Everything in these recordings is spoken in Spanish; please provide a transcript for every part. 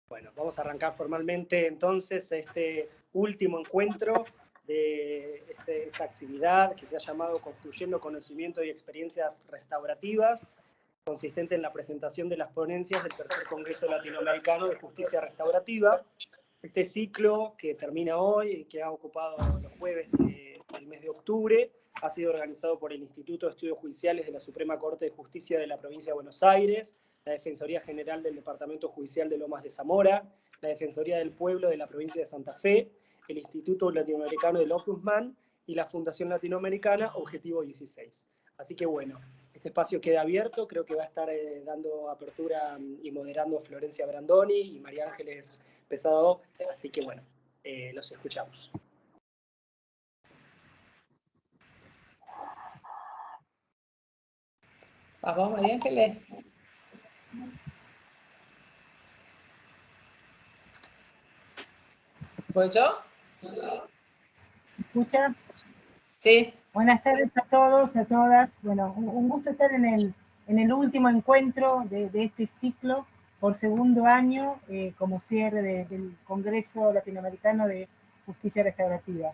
Bueno, vamos a arrancar formalmente entonces este último encuentro de esta actividad que se ha llamado Construyendo Conocimiento y Experiencias Restaurativas, consistente en la presentación de las ponencias del Tercer Congreso Latinoamericano de Justicia Restaurativa. Este ciclo que termina hoy y que ha ocupado los jueves del mes de octubre ha sido organizado por el Instituto de Estudios Judiciales de la Suprema Corte de Justicia de la Provincia de Buenos Aires, la Defensoría General del Departamento Judicial de Lomas de Zamora, la Defensoría del Pueblo de la Provincia de Santa Fe, el Instituto Latinoamericano del Ombudsman y la Fundación Latinoamericana Objetivo 16. Así que bueno, este espacio queda abierto, creo que va a estar dando apertura y moderando Florencia Brandoni y María Ángeles Pesado, así que bueno, los escuchamos. Vamos, María Ángeles. ¿Voy yo? ¿Escucha? Sí. Buenas tardes a todos, a todas. Bueno, un gusto estar en el último encuentro de este ciclo por segundo año como cierre del Congreso Latinoamericano de Justicia Restaurativa.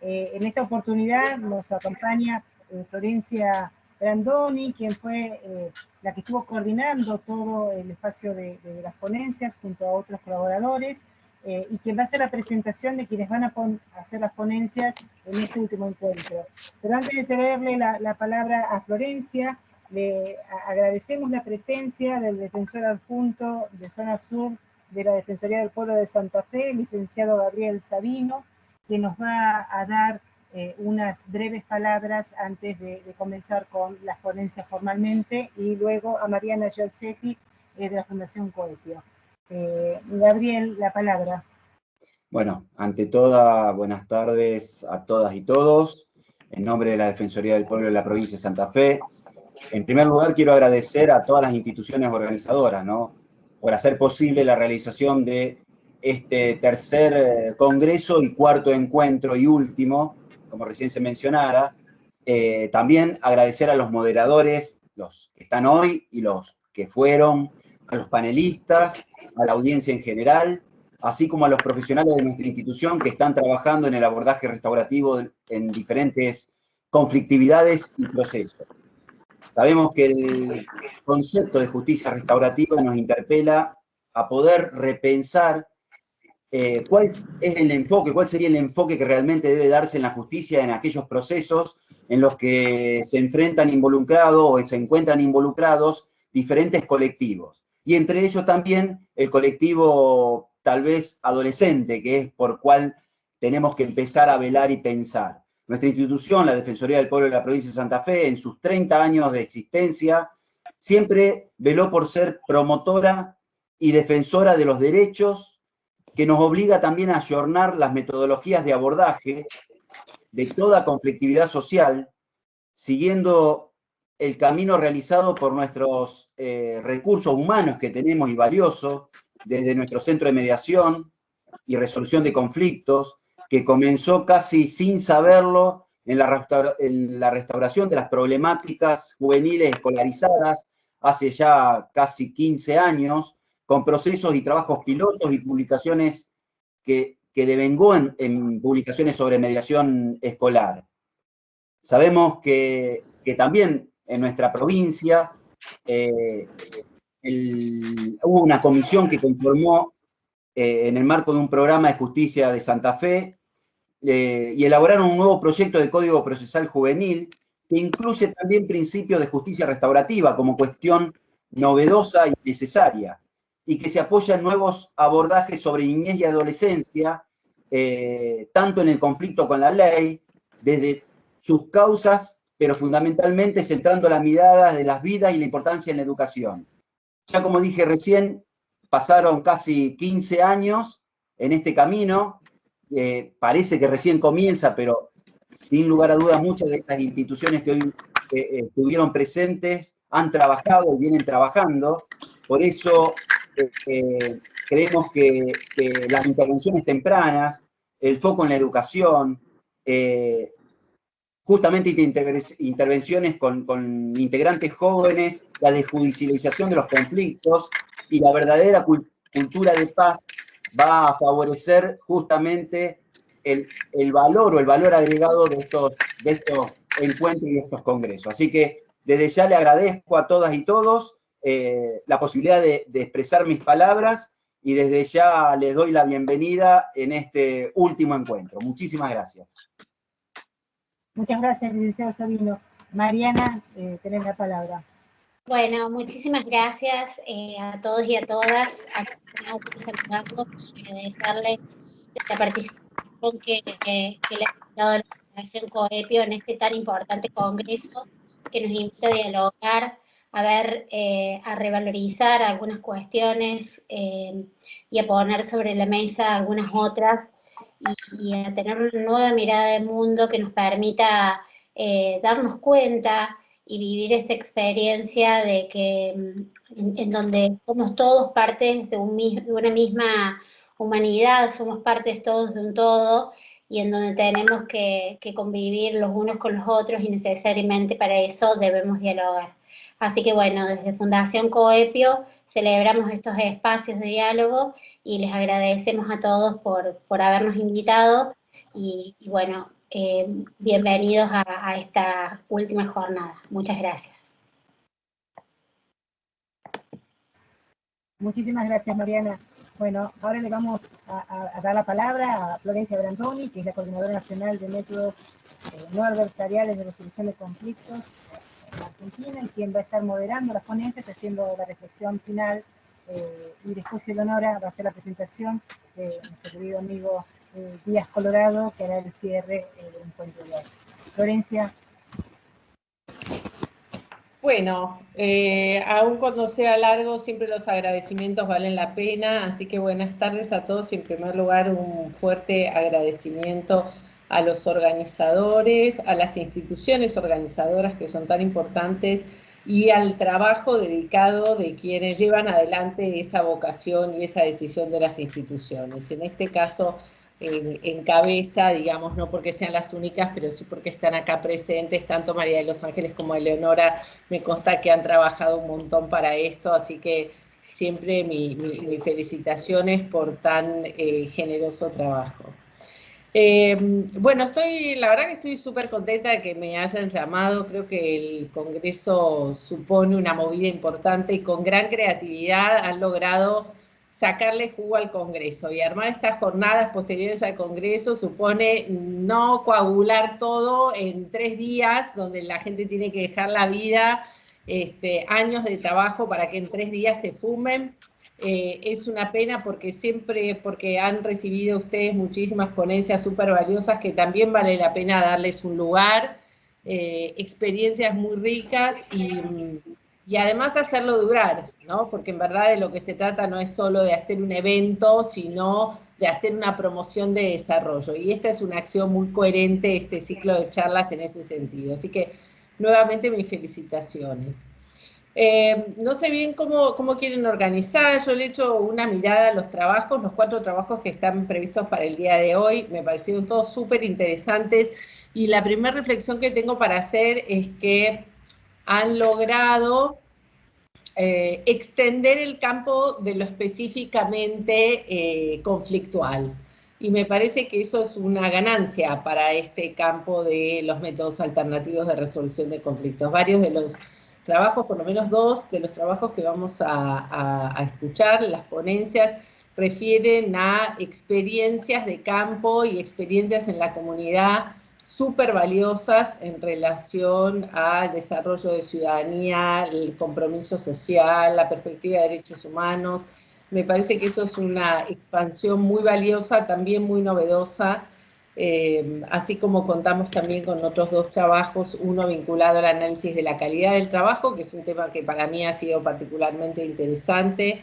En esta oportunidad nos acompaña Florencia Brandoni, quien fue la que estuvo coordinando todo el espacio de las ponencias junto a otros colaboradores, y quien va a hacer la presentación de quienes van a hacer las ponencias en este último encuentro. Pero antes de cederle la palabra a Florencia, le agradecemos la presencia del defensor adjunto de Zona Sur de la Defensoría del Pueblo de Santa Fe, el licenciado Gabriel Sabino, que nos va a dar unas breves palabras antes de comenzar con las ponencias formalmente, y luego a Mariana Giorgetti de la Fundación Coepio. Gabriel, la palabra. Bueno, ante todo, buenas tardes a todas y todos. En nombre de la Defensoría del Pueblo de la Provincia de Santa Fe, en primer lugar quiero agradecer a todas las instituciones organizadoras, ¿no?, por hacer posible la realización de este tercer congreso y cuarto encuentro y último, como recién se mencionara. También agradecer a los moderadores, los que están hoy y los que fueron, a los panelistas, a la audiencia en general, así como a los profesionales de nuestra institución que están trabajando en el abordaje restaurativo en diferentes conflictividades y procesos. Sabemos que el concepto de justicia restaurativa nos interpela a poder repensar cuál es el enfoque, cuál sería el enfoque que realmente debe darse en la justicia en aquellos procesos en los que se enfrentan involucrados o se encuentran involucrados diferentes colectivos. Y entre ellos también el colectivo tal vez adolescente, que es por cual tenemos que empezar a velar y pensar. Nuestra institución, la Defensoría del Pueblo de la Provincia de Santa Fe, en sus 30 años de existencia, siempre veló por ser promotora y defensora de los derechos, que nos obliga también a ayornar las metodologías de abordaje de toda conflictividad social, siguiendo el camino realizado por nuestros recursos humanos que tenemos y valiosos, desde nuestro Centro de Mediación y Resolución de Conflictos, que comenzó casi sin saberlo en la restauración de las problemáticas juveniles escolarizadas hace ya casi 15 años, con procesos y trabajos pilotos y publicaciones que devengó en publicaciones sobre mediación escolar. Sabemos que también en nuestra provincia hubo una comisión que conformó en el marco de un programa de justicia de Santa Fe y elaboraron un nuevo proyecto de Código Procesal Juvenil que incluye también principios de justicia restaurativa como cuestión novedosa y necesaria, y que se apoya en nuevos abordajes sobre niñez y adolescencia, tanto en el conflicto con la ley, desde sus causas, pero fundamentalmente centrando la mirada de las vidas y la importancia en la educación. Ya como dije recién, pasaron casi 15 años en este camino, parece que recién comienza, pero sin lugar a dudas muchas de estas instituciones que hoy estuvieron presentes han trabajado y vienen trabajando. Por eso creemos que las intervenciones tempranas, el foco en la educación, justamente intervenciones con integrantes jóvenes, la desjudicialización de los conflictos y la verdadera cultura de paz va a favorecer justamente el valor o el valor agregado de estos encuentros y de estos congresos. Así que desde ya le agradezco a todas y todos la posibilidad de expresar mis palabras y desde ya les doy la bienvenida en este último encuentro. Muchísimas gracias. Muchas gracias, licenciado Sabino. Mariana, tenés la palabra. Bueno, muchísimas gracias a todos y a todas. Saludarlos, agradecerles la participación que le ha dado la Fundación Coepio en este tan importante congreso que nos invita a dialogar, a ver, a revalorizar algunas cuestiones y a poner sobre la mesa algunas otras y a tener una nueva mirada del mundo que nos permita darnos cuenta y vivir esta experiencia de que en donde somos todos partes de una misma humanidad, somos partes todos de un todo, y en donde tenemos que convivir los unos con los otros y necesariamente para eso debemos dialogar. Así que bueno, desde Fundación Coepio celebramos estos espacios de diálogo y les agradecemos a todos por habernos invitado y bueno, bienvenidos a esta última jornada. Muchas gracias. Muchísimas gracias, Mariana. Bueno, ahora le vamos a dar la palabra a Florencia Brandoni, que es la Coordinadora Nacional de Métodos No Adversariales de Resolución de Conflictos en Argentina, y quien va a estar moderando las ponencias, haciendo la reflexión final, y después Eleonora va a hacer la presentación de nuestro querido amigo Díaz Colorado, que hará el cierre del encuentro de hoy. Florencia. Bueno, aun cuando sea largo, siempre los agradecimientos valen la pena, así que buenas tardes a todos y en primer lugar un fuerte agradecimiento a los organizadores, a las instituciones organizadoras que son tan importantes y al trabajo dedicado de quienes llevan adelante esa vocación y esa decisión de las instituciones. En este caso, en cabeza, digamos, no porque sean las únicas, pero sí porque están acá presentes, tanto María de los Ángeles como Eleonora, me consta que han trabajado un montón para esto, así que siempre mis felicitaciones por tan generoso trabajo. Bueno, la verdad que estoy súper contenta de que me hayan llamado. Creo que el Congreso supone una movida importante y con gran creatividad han logrado sacarle jugo al Congreso, y armar estas jornadas posteriores al Congreso supone no coagular todo en 3 días, donde la gente tiene que dejar la vida, años de trabajo para que en 3 días se fumen. Es una pena porque han recibido ustedes muchísimas ponencias súper valiosas que también vale la pena darles un lugar, experiencias muy ricas y además hacerlo durar, ¿no? Porque en verdad de lo que se trata no es solo de hacer un evento, sino de hacer una promoción de desarrollo. Y esta es una acción muy coherente, este ciclo de charlas en ese sentido. Así que nuevamente mis felicitaciones. No sé bien cómo quieren organizar. Yo le echo una mirada a los trabajos, los 4 trabajos que están previstos para el día de hoy. Me parecieron todos súper interesantes. Y la primera reflexión que tengo para hacer es que han logrado extender el campo de lo específicamente conflictual. Y me parece que eso es una ganancia para este campo de los métodos alternativos de resolución de conflictos. Varios de los trabajos, por lo menos 2 de los trabajos que vamos a escuchar, las ponencias, refieren a experiencias de campo y experiencias en la comunidad súper valiosas en relación al desarrollo de ciudadanía, el compromiso social, la perspectiva de derechos humanos. Me parece que eso es una expansión muy valiosa, también muy novedosa, así como contamos también con otros 2 trabajos, uno vinculado al análisis de la calidad del trabajo, que es un tema que para mí ha sido particularmente interesante,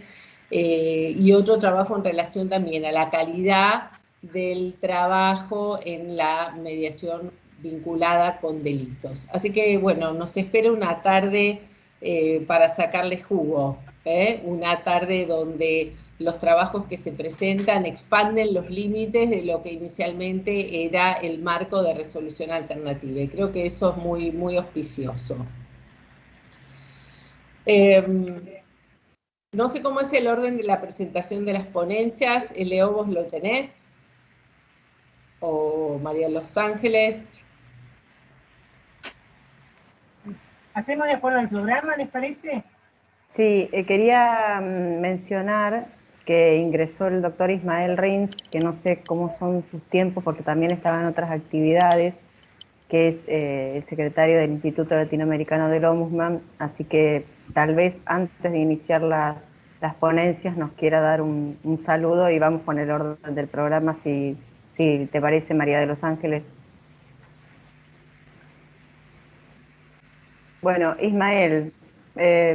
y otro trabajo en relación también a la calidad del trabajo en la mediación vinculada con delitos. Así que, bueno, nos espera una tarde para sacarle jugo, una tarde donde los trabajos que se presentan expanden los límites de lo que inicialmente era el marco de resolución alternativa, y creo que eso es muy, muy auspicioso. No sé cómo es el orden de la presentación de las ponencias. Leo, ¿vos lo tenés? O María de los Ángeles. ¿Hacemos de acuerdo al programa, les parece? Sí, quería mencionar que ingresó el doctor Ismael Rins, que no sé cómo son sus tiempos porque también estaba en otras actividades, que es el secretario del Instituto Latinoamericano del Ombudsman, así que tal vez antes de iniciar las ponencias nos quiera dar un saludo y vamos con el orden del programa, si te parece, María de los Ángeles. Bueno, Ismael,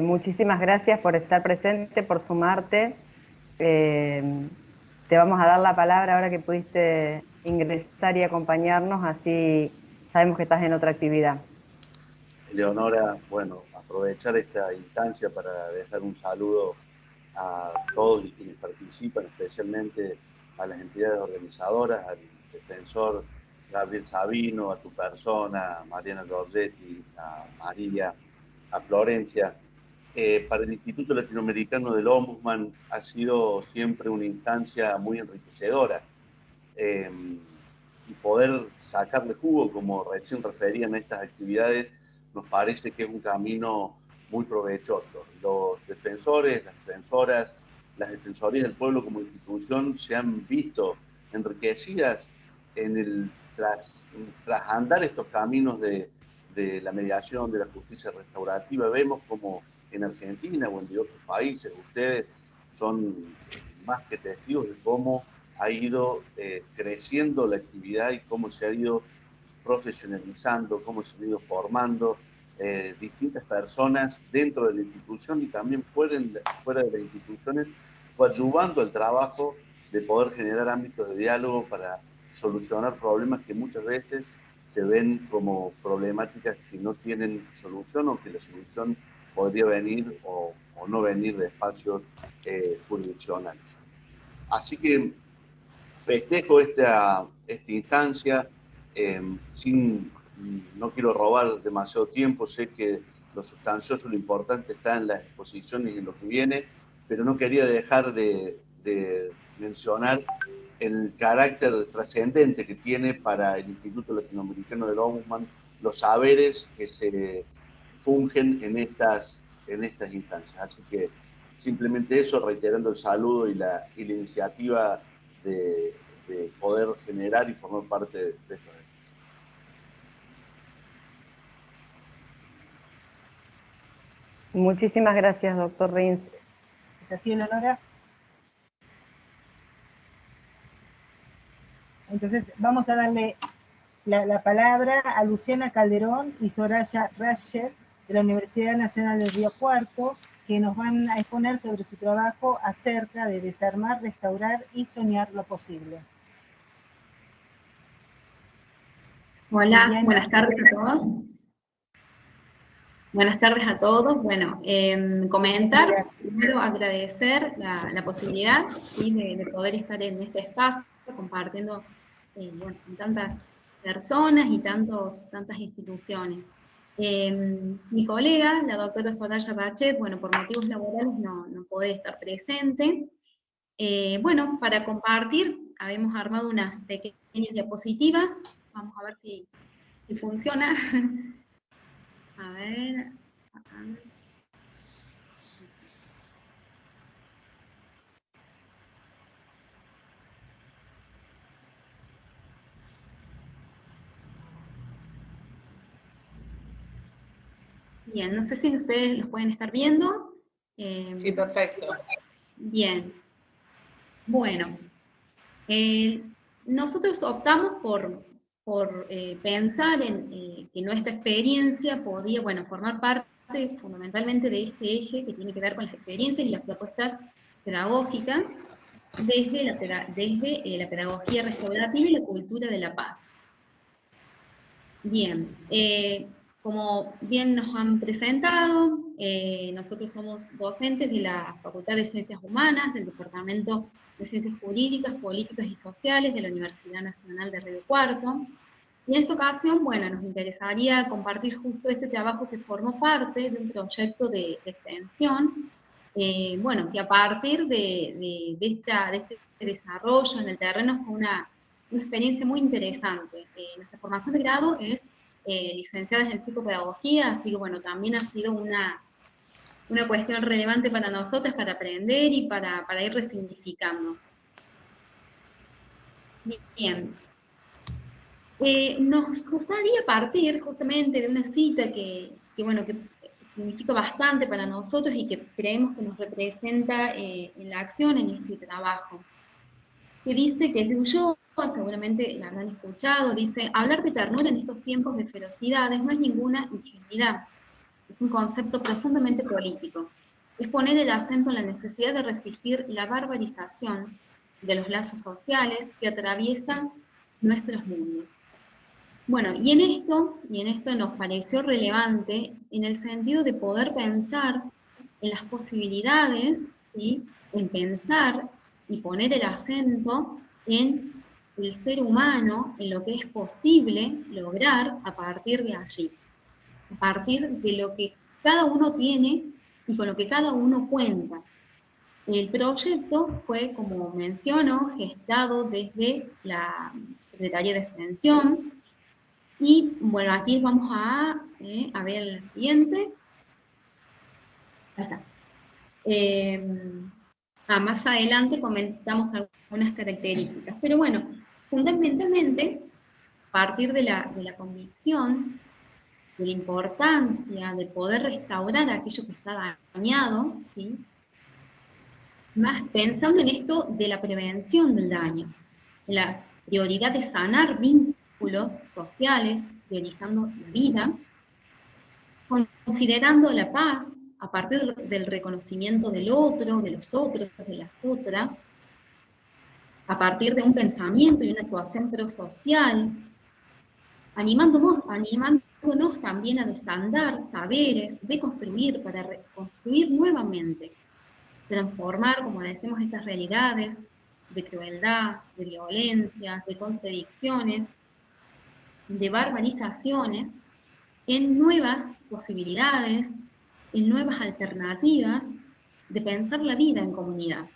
muchísimas gracias por estar presente, por sumarte. Te vamos a dar la palabra ahora que pudiste ingresar y acompañarnos, así sabemos que estás en otra actividad. Eleonora, bueno, aprovechar esta instancia para dejar un saludo a todos y quienes participan, especialmente a las entidades organizadoras, al defensor Gabriel Sabino, a tu persona, a Mariana Giorgetti, a María, a Florencia. Para el Instituto Latinoamericano del Ombudsman ha sido siempre una instancia muy enriquecedora. Y poder sacarle jugo, como recién referían a estas actividades, nos parece que es un camino muy provechoso. Los defensores, las defensoras, las defensorías del pueblo como institución se han visto enriquecidas tras andar estos caminos de la mediación, de la justicia restaurativa. Vemos como en Argentina o en diversos países ustedes son más que testigos de cómo ha ido creciendo la actividad y cómo se ha ido profesionalizando, cómo se han ido formando distintas personas dentro de la institución y también fuera de las instituciones, ayudando al trabajo de poder generar ámbitos de diálogo para solucionar problemas que muchas veces se ven como problemáticas que no tienen solución o que la solución podría venir o no venir de espacios jurisdiccionales. Así que festejo esta instancia, no quiero robar demasiado tiempo, sé que lo sustancioso, lo importante está en las exposiciones y en lo que viene, pero no quería dejar de mencionar el carácter trascendente que tiene para el Instituto Latinoamericano del Ombudsman los saberes que se fungen en estas instancias. Así que simplemente eso, reiterando el saludo y la iniciativa de poder generar y formar parte de estos eventos. Muchísimas gracias, doctor Rins. ¿Es así, Eleonora? Entonces vamos a darle la palabra a Luciana Calderón y Soraya Rasher de la Universidad Nacional del Río Cuarto, que nos van a exponer sobre su trabajo acerca de desarmar, restaurar y soñar lo posible. Hola, Liliana. buenas tardes a todos. Buenas tardes a todos. Bueno, comentar, primero agradecer la posibilidad, ¿sí?, de poder estar en este espacio compartiendo bueno, con tantas personas y tantas instituciones. Mi colega, la doctora Soraya Rachet, bueno, por motivos laborales no puede estar presente. Bueno, para compartir, habíamos armado unas pequeñas diapositivas. Vamos a ver si funciona. A ver. Bien, no sé si ustedes los pueden estar viendo. Sí, perfecto. Bien. Bueno, nosotros optamos por pensar en que nuestra experiencia podía, bueno, formar parte fundamentalmente de este eje que tiene que ver con las experiencias y las propuestas pedagógicas desde la pedagogía restaurativa y la cultura de la paz. Bien, como bien nos han presentado, nosotros somos docentes de la Facultad de Ciencias Humanas, del Departamento de Ciencias Jurídicas, Políticas y Sociales de la Universidad Nacional de Río Cuarto. Y en esta ocasión, bueno, nos interesaría compartir justo este trabajo que formó parte de un proyecto de extensión bueno, que a partir de este desarrollo en el terreno fue una experiencia muy interesante. Nuestra formación de grado es licenciada en psicopedagogía, así que bueno, también ha sido una cuestión relevante para nosotros, para aprender y para ir resignificando. Bien. Nos gustaría partir justamente de una cita que significa bastante para nosotros y que creemos que nos representa en la acción en este trabajo. Que dice que es de Ulloa, seguramente la habrán escuchado, dice: hablar de ternura en estos tiempos de ferocidades no es ninguna ingenuidad, es un concepto profundamente político. Es poner el acento en la necesidad de resistir la barbarización de los lazos sociales que atraviesan nuestros mundos. Bueno, y en esto nos pareció relevante en el sentido de poder pensar en las posibilidades, ¿sí? En pensar y poner el acento en el ser humano, en lo que es posible lograr a partir de allí, a partir de lo que cada uno tiene y con lo que cada uno cuenta. El proyecto fue, como menciono, gestado desde la Secretaría de Extensión. Y bueno, aquí vamos a ver la siguiente. Ahí está. Más adelante comentamos algunas características. Pero bueno, fundamentalmente, a partir de la convicción, de la importancia de poder restaurar aquello que está dañado, ¿sí? Más pensando en esto de la prevención del daño, la prioridad de sanar vínculos sociales, priorizando la vida, considerando la paz a partir del reconocimiento del otro, de los otros, de las otras, a partir de un pensamiento y una actuación prosocial, animándonos también a desandar saberes, deconstruir para reconstruir nuevamente, transformar, como decimos, estas realidades de crueldad, de violencia, de contradicciones, de barbarizaciones, en nuevas posibilidades, en nuevas alternativas de pensar la vida en comunidad,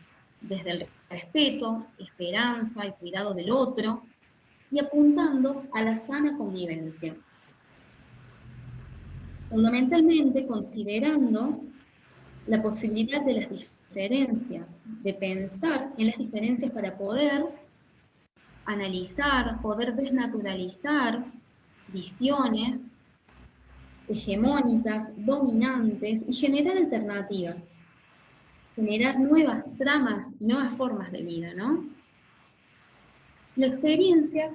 desde el respeto, esperanza y cuidado del otro, y apuntando a la sana convivencia. Fundamentalmente considerando la posibilidad de las diferencias, de pensar en las diferencias para poder analizar, poder desnaturalizar visiones hegemónicas, dominantes, y generar alternativas, generar nuevas tramas y nuevas formas de vida, ¿no? La experiencia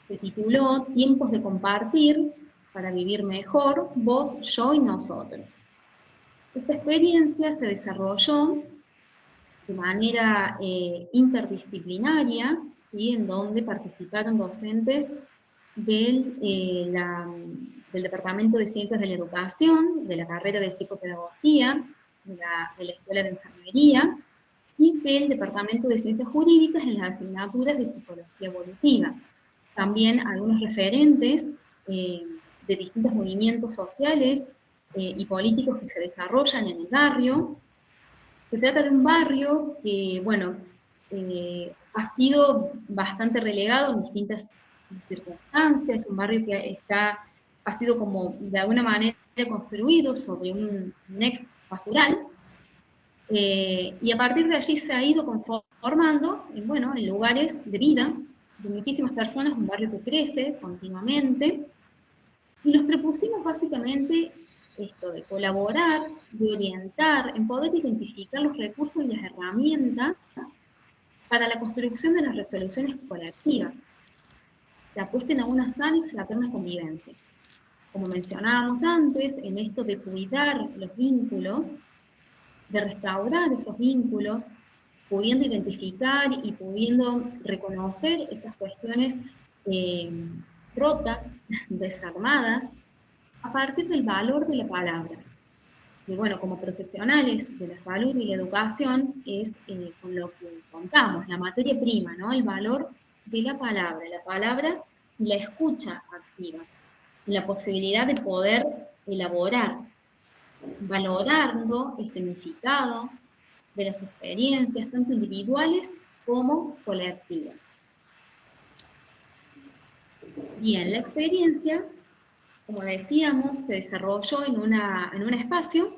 se tituló Tiempos de compartir para vivir mejor, vos, yo y nosotros. Esta experiencia se desarrolló de manera interdisciplinaria, ¿sí? En donde participaron docentes del Departamento de Ciencias de la Educación, de la carrera de Psicopedagogía, de la Escuela de Enfermería, y del Departamento de Ciencias Jurídicas en las asignaturas de Psicología Evolutiva. También algunos referentes de distintos movimientos sociales y políticos que se desarrollan en el barrio. Se trata de un barrio que, bueno, ha sido bastante relegado en distintas circunstancias, un barrio que ha sido como de alguna manera construido sobre un ex basural, y a partir de allí se ha ido conformando en lugares de vida de muchísimas personas, un barrio que crece continuamente, y nos propusimos básicamente esto de colaborar, de orientar, en poder identificar los recursos y las herramientas para la construcción de las resoluciones colectivas, que apuesten a una sana y fraterna convivencia. Como mencionábamos antes, en esto de cuidar los vínculos, de restaurar esos vínculos, pudiendo identificar y pudiendo reconocer estas cuestiones rotas, desarmadas, a partir del valor de la palabra. Y bueno, como profesionales de la salud y la educación, es con lo que contamos, la materia prima, ¿no? El valor de la palabra y la escucha activa, y la posibilidad de poder elaborar valorando el significado de las experiencias, tanto individuales como colectivas. Bien, la experiencia, como decíamos, se desarrolló en un espacio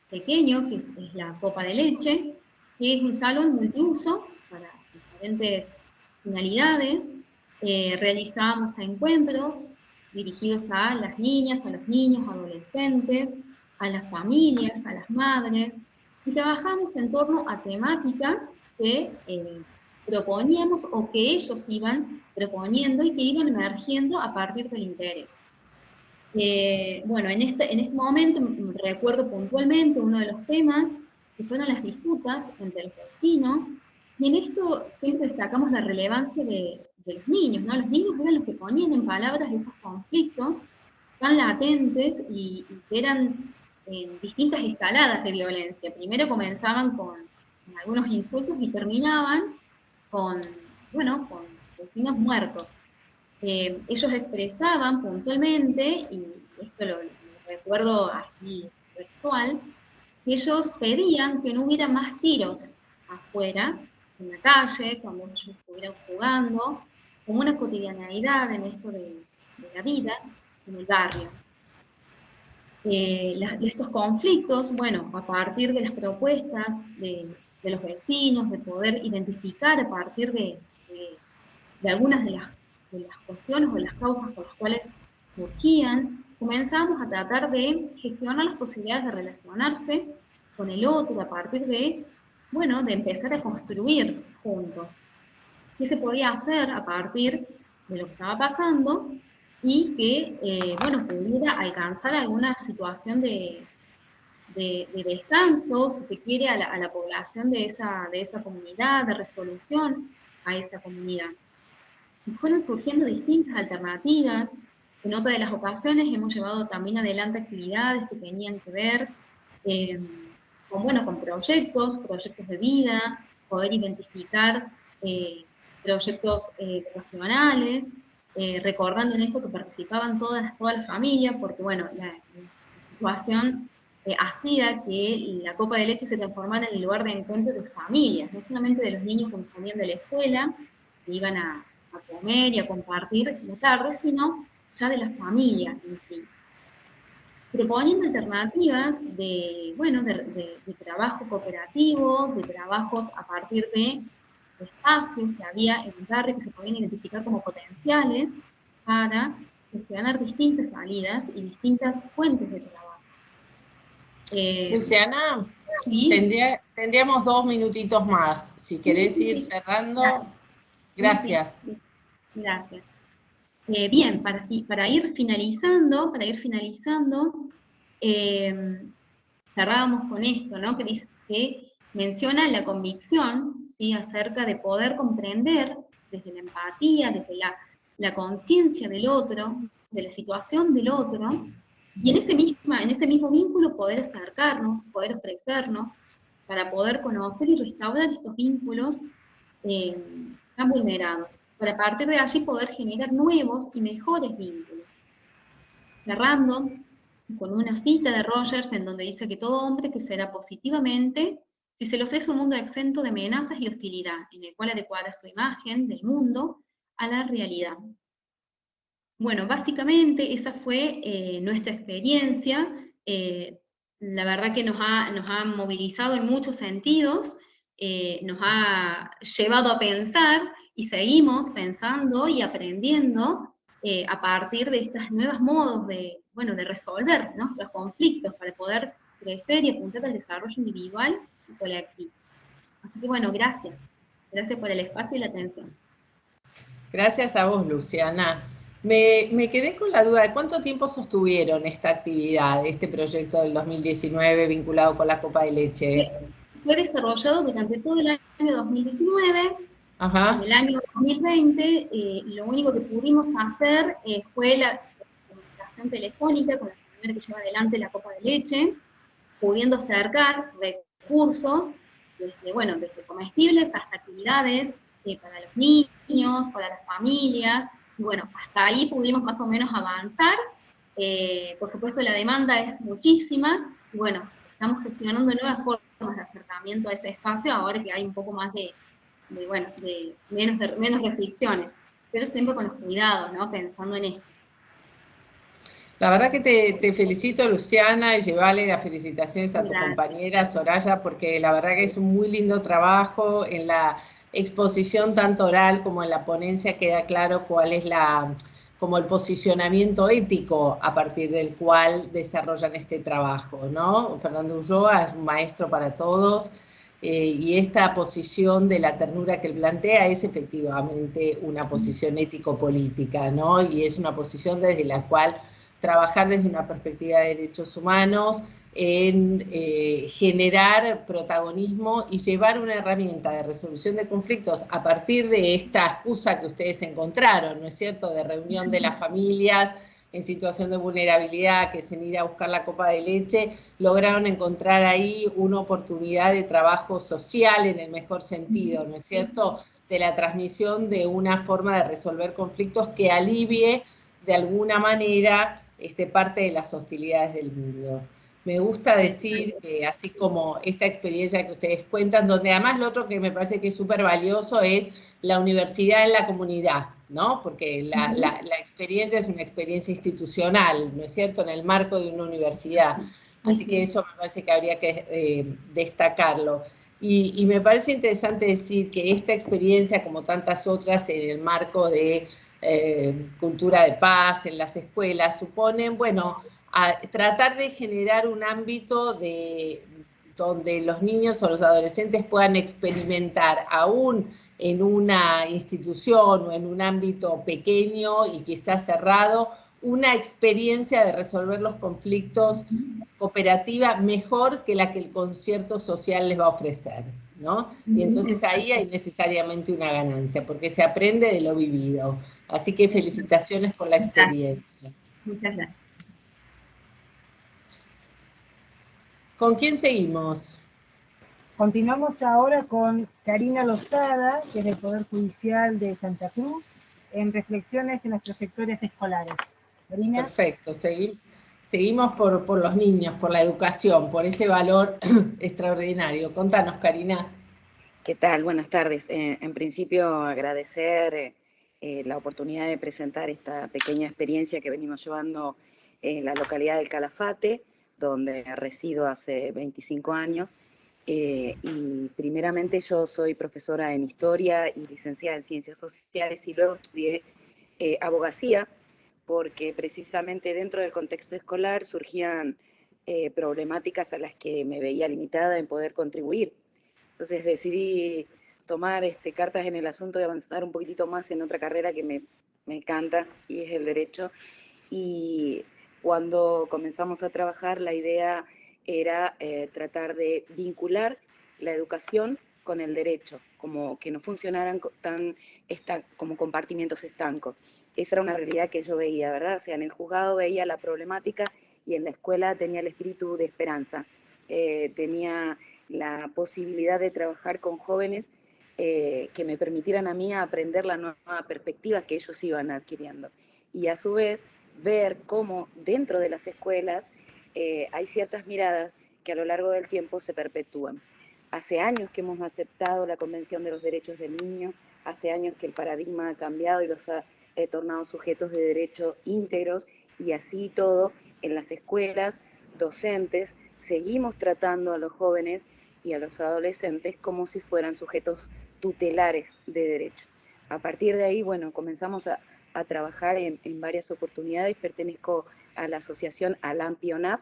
pequeño, que es la copa de leche, que es un salón multiuso para diferentes finalidades. Realizábamos encuentros dirigidos a las niñas, a los niños, adolescentes, a las familias, a las madres, y trabajamos en torno a temáticas que proponíamos o que ellos iban proponiendo y que iban emergiendo a partir del interés. Bueno, en este momento recuerdo puntualmente uno de los temas que fueron las disputas entre los vecinos, y en esto siempre destacamos la relevancia de los niños, ¿no? Los niños eran los que ponían en palabras estos conflictos tan latentes y que eran en distintas escaladas de violencia. Primero comenzaban con algunos insultos y terminaban con vecinos muertos. Ellos expresaban puntualmente, y esto lo recuerdo así textual, que ellos pedían que no hubiera más tiros afuera, en la calle, cuando ellos estuvieran jugando, como una cotidianeidad en esto de la vida en el barrio. Estos conflictos, bueno, a partir de las propuestas de los vecinos, de poder identificar a partir de algunas de las cuestiones o las causas por las cuales surgían, comenzamos a tratar de gestionar las posibilidades de relacionarse con el otro a partir de, bueno, de empezar a construir juntos. ¿Qué se podía hacer a partir de lo que estaba pasando? Y que, bueno, pudiera alcanzar alguna situación de descanso, si se quiere, a la población de esa comunidad, de resolución a esa comunidad. Y fueron surgiendo distintas alternativas. En otra de las ocasiones hemos llevado también adelante actividades que tenían que ver con proyectos de vida, poder identificar proyectos vocacionales, recordando en esto que participaban todas las familias, porque bueno, la situación hacía que la copa de leche se transformara en el lugar de encuentro de familias, no solamente de los niños cuando salían de la escuela, que iban a comer y a compartir la tarde, sino ya de la familia en sí. Proponiendo alternativas de trabajo cooperativo, de trabajos a partir de espacios que había en el barrio que se podían identificar como potenciales para gestionar distintas salidas y distintas fuentes de trabajo. Luciana, ¿sí? tendríamos 2 minutitos más. Si querés ir cerrando, gracias. Sí. Gracias. Bien, para ir finalizando, cerrábamos con esto, ¿no? Que menciona la convicción, ¿sí? Acerca de poder comprender desde la empatía, desde la conciencia del otro, de la situación del otro, y en ese mismo vínculo poder acercarnos, poder ofrecernos, para poder conocer y restaurar estos vínculos tan vulnerados, para a partir de allí poder generar nuevos y mejores vínculos. Cerrando con una cita de Rogers en donde dice que todo hombre crecerá positivamente si se le ofrece un mundo exento de amenazas y hostilidad, en el cual adecuará su imagen del mundo a la realidad. Bueno, básicamente esa fue nuestra experiencia. La verdad que nos ha movilizado en muchos sentidos, nos ha llevado a pensar y seguimos pensando y aprendiendo a partir de estos nuevos modos de resolver, ¿no?, los conflictos para poder crecer y apuntar al desarrollo individual y colectivo. Así que bueno, gracias. Gracias por el espacio y la atención. Gracias a vos, Luciana. Me quedé con la duda de cuánto tiempo sostuvieron esta actividad, este proyecto del 2019 vinculado con la copa de leche. Fue desarrollado durante todo el año 2019. Ajá. En el año 2020, lo único que pudimos hacer fue la comunicación telefónica con la señora que lleva adelante la copa de leche, pudiendo acercar recursos, desde comestibles hasta actividades para los niños, para las familias. Y bueno, hasta ahí pudimos más o menos avanzar. Por supuesto, la demanda es muchísima, bueno, estamos gestionando nuevas formas de acercamiento a ese espacio, ahora que hay un poco más de menos restricciones, pero siempre con los cuidados, ¿no? Pensando en esto. La verdad que te felicito, Luciana, y llevale las felicitaciones a tu compañera Soraya, porque la verdad que es un muy lindo trabajo. En la exposición tanto oral como en la ponencia queda claro cuál es como el posicionamiento ético a partir del cual desarrollan este trabajo, ¿no? Fernando Ulloa es un maestro para todos, y esta posición de la ternura que él plantea es efectivamente una posición ético-política, ¿no? Y es una posición desde la cual trabajar desde una perspectiva de derechos humanos, en generar protagonismo y llevar una herramienta de resolución de conflictos a partir de esta excusa que ustedes encontraron, ¿no es cierto?, de reunión de las familias en situación de vulnerabilidad, que es en ir a buscar la copa de leche, lograron encontrar ahí una oportunidad de trabajo social en el mejor sentido, ¿no es cierto?, de la transmisión de una forma de resolver conflictos que alivie de alguna manera parte de las hostilidades del mundo. Me gusta decir que así como esta experiencia que ustedes cuentan, donde además lo otro que me parece que es súper valioso es la universidad en la comunidad, ¿no? Porque la experiencia es una experiencia institucional, ¿no es cierto?, en el marco de una universidad. Así que eso me parece que habría que destacarlo. Y me parece interesante decir que esta experiencia, como tantas otras en el marco de cultura de paz en las escuelas, suponen, bueno, tratar de generar un ámbito donde los niños o los adolescentes puedan experimentar, aún en una institución o en un ámbito pequeño y quizás cerrado, una experiencia de resolver los conflictos cooperativa mejor que la que el concierto social les va a ofrecer, ¿no? Y entonces ahí hay necesariamente una ganancia, porque se aprende de lo vivido. Así que felicitaciones por la experiencia. Muchas gracias. ¿Con quién seguimos? Continuamos ahora con Karina Lozada, que es del Poder Judicial de Santa Cruz, en reflexiones en los trayectorias escolares. Karina. Perfecto, seguimos por los niños, por la educación, por ese valor extraordinario. Contanos, Karina. ¿Qué tal? Buenas tardes. En principio, agradecer la oportunidad de presentar esta pequeña experiencia que venimos llevando en la localidad del Calafate, donde resido hace 25 años. Y primeramente yo soy profesora en Historia y licenciada en Ciencias Sociales, y luego estudié abogacía, porque precisamente dentro del contexto escolar surgían problemáticas a las que me veía limitada en poder contribuir. Entonces decidí tomar cartas en el asunto y avanzar un poquitito más en otra carrera que me encanta, y es el derecho. Y cuando comenzamos a trabajar, la idea era tratar de vincular la educación con el derecho, como que no funcionaran como compartimientos estancos. Esa era una realidad que yo veía, ¿verdad? O sea, en el juzgado veía la problemática y en la escuela tenía el espíritu de esperanza. Tenía la posibilidad de trabajar con jóvenes que me permitieran a mí aprender la nueva perspectiva que ellos iban adquiriendo. Y a su vez, ver cómo dentro de las escuelas hay ciertas miradas que a lo largo del tiempo se perpetúan. Hace años que hemos aceptado la Convención de los Derechos del Niño, hace años que el paradigma ha cambiado y los ha tornado sujetos de derecho íntegros, y así todo, en las escuelas, docentes, seguimos tratando a los jóvenes y a los adolescentes como si fueran sujetos tutelares de derecho. A partir de ahí, bueno, comenzamos a trabajar en varias oportunidades. Pertenezco a la asociación Alam-Pionaf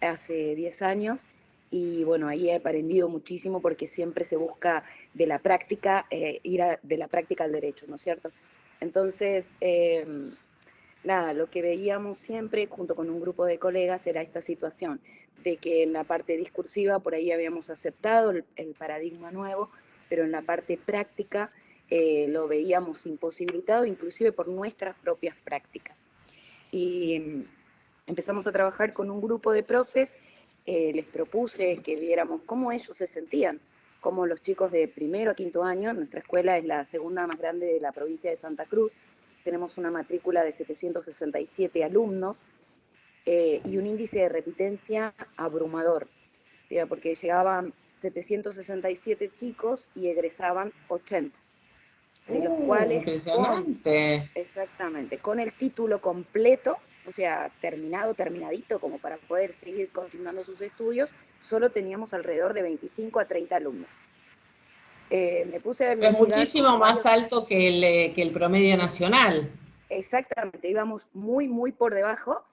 hace 10 años, y bueno, ahí he aprendido muchísimo, porque siempre se busca de la práctica, de la práctica al derecho, ¿no es cierto? Entonces, nada, lo que veíamos siempre junto con un grupo de colegas era esta situación de que en la parte discursiva por ahí habíamos aceptado el paradigma nuevo, pero en la parte práctica lo veíamos imposibilitado, inclusive por nuestras propias prácticas. Y empezamos a trabajar con un grupo de profes, les propuse que viéramos cómo ellos se sentían, cómo los chicos de primero a quinto año. Nuestra escuela es la segunda más grande de la provincia de Santa Cruz, tenemos una matrícula de 767 alumnos, y un índice de repitencia abrumador, porque llegaban 767 chicos y egresaban 80, de los cuales impresionante. Exactamente, con el título completo, o sea, terminadito, como para poder seguir continuando sus estudios, solo teníamos alrededor de 25 a 30 alumnos. Me puse a Pero es investigar muchísimo más alto que el promedio nacional. Exactamente, íbamos muy por debajo.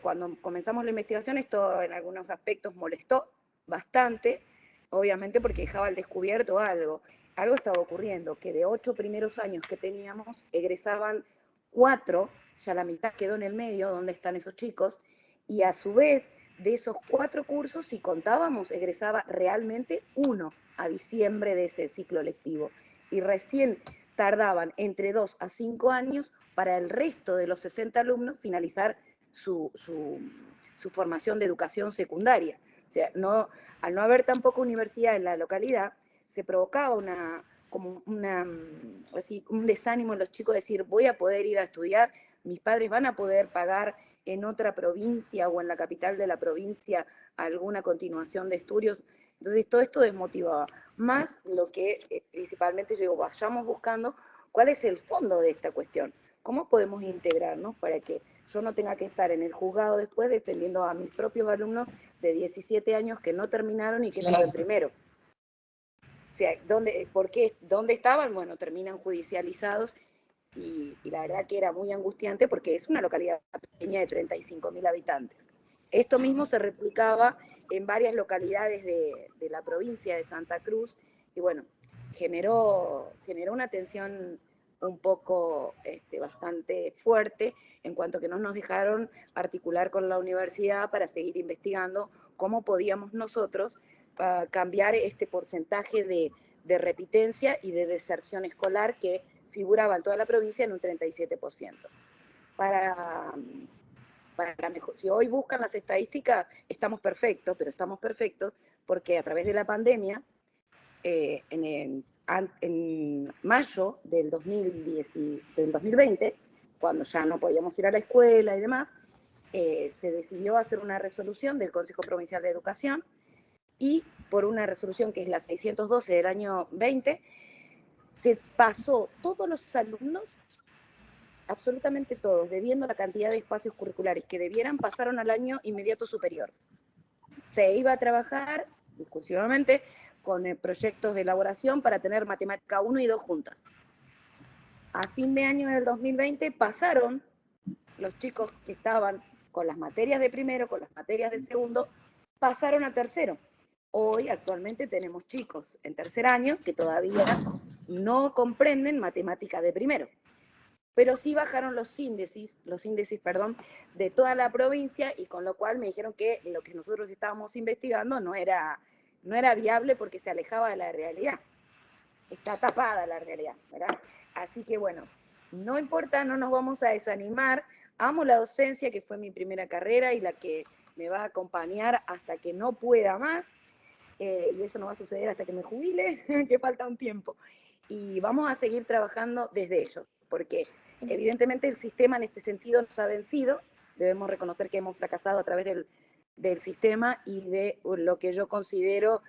Cuando comenzamos la investigación, esto en algunos aspectos molestó bastante, obviamente porque dejaba al descubierto algo. Algo estaba ocurriendo, que de 8 primeros años que teníamos, egresaban 4, ya la mitad quedó en el medio, donde están esos chicos, y a su vez, de esos 4 cursos, si contábamos, egresaba realmente 1 a diciembre de ese ciclo lectivo. Y recién tardaban entre 2 a 5 años para el resto de los 60 alumnos finalizar su formación de educación secundaria. O sea, al no haber tampoco universidad en la localidad, se provocaba un desánimo en los chicos, decir, voy a poder ir a estudiar, mis padres van a poder pagar en otra provincia o en la capital de la provincia alguna continuación de estudios. Entonces todo esto desmotivaba. Más lo que principalmente yo digo, vayamos buscando cuál es el fondo de esta cuestión. ¿Cómo podemos integrarnos para que yo no tenga que estar en el juzgado después defendiendo a mis propios alumnos de 17 años que no terminaron y que tuve primero? O sea, ¿dónde estaban? Bueno, terminan judicializados y la verdad que era muy angustiante porque es una localidad pequeña de 35.000 habitantes. Esto mismo se replicaba en varias localidades de la provincia de Santa Cruz y bueno, generó una tensión un poco bastante fuerte en cuanto que no nos dejaron articular con la universidad para seguir investigando cómo podíamos nosotros cambiar este porcentaje de repitencia y de deserción escolar que figuraba en toda la provincia en un 37%. Si hoy buscan las estadísticas, estamos perfectos, pero estamos perfectos porque a través de la pandemia, en mayo del 2020, cuando ya no podíamos ir a la escuela y demás, se decidió hacer una resolución del Consejo Provincial de Educación y por una resolución que es la 612 del año 20, se pasó todos los alumnos, absolutamente todos, debiendo la cantidad de espacios curriculares que debieran, pasaron al año inmediato superior. Se iba a trabajar exclusivamente con proyectos de elaboración para tener matemática 1 y 2 juntas. A fin de año del 2020 pasaron los chicos que estaban con las materias de primero, con las materias de segundo, pasaron a tercero. Hoy, actualmente, tenemos chicos en tercer año que todavía no comprenden matemática de primero, pero sí bajaron los índices, de toda la provincia y con lo cual me dijeron que lo que nosotros estábamos investigando no era viable porque se alejaba de la realidad. Está tapada la realidad, ¿verdad? Así que bueno, no importa, no nos vamos a desanimar. Amo la docencia, que fue mi primera carrera y la que me va a acompañar hasta que no pueda más. Y eso no va a suceder hasta que me jubile, que falta un tiempo. Y vamos a seguir trabajando desde ello, porque evidentemente el sistema en este sentido nos ha vencido, debemos reconocer que hemos fracasado a través del sistema y de lo que yo considero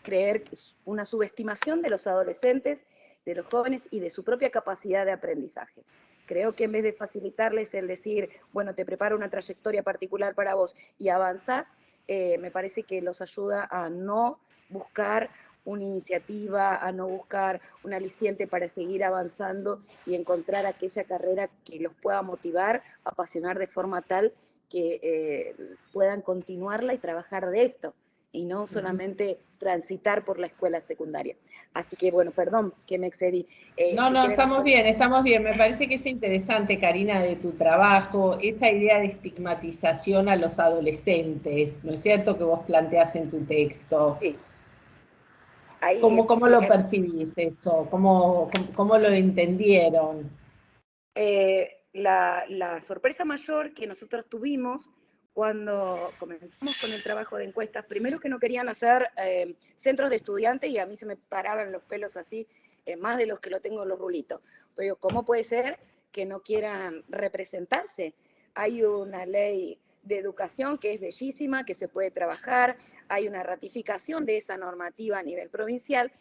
creer que es una subestimación de los adolescentes, de los jóvenes y de su propia capacidad de aprendizaje. Creo que en vez de facilitarles el decir, bueno, te preparo una trayectoria particular para vos y avanzás, me parece que los ayuda a no buscar una iniciativa, a no buscar un aliciente para seguir avanzando y encontrar aquella carrera que los pueda motivar, apasionar de forma tal que puedan continuarla y trabajar de esto, y no solamente transitar por la escuela secundaria. Así que, bueno, perdón que me excedí. No, estamos bien. Me parece que es interesante, Karina, de tu trabajo, esa idea de estigmatización a los adolescentes, ¿no es cierto?, que vos planteás en tu texto. Sí. ¿Cómo lo percibís eso? ¿Cómo lo entendieron? La sorpresa mayor que nosotros tuvimos cuando comenzamos con el trabajo de encuestas, primero que no querían hacer centros de estudiantes y a mí se me paraban los pelos así, más de los que lo tengo en los rulitos. Pero ¿cómo puede ser que no quieran representarse? hay una ley de educación que es bellísima, que se puede trabajar, hay una ratificación de esa normativa a nivel provincial,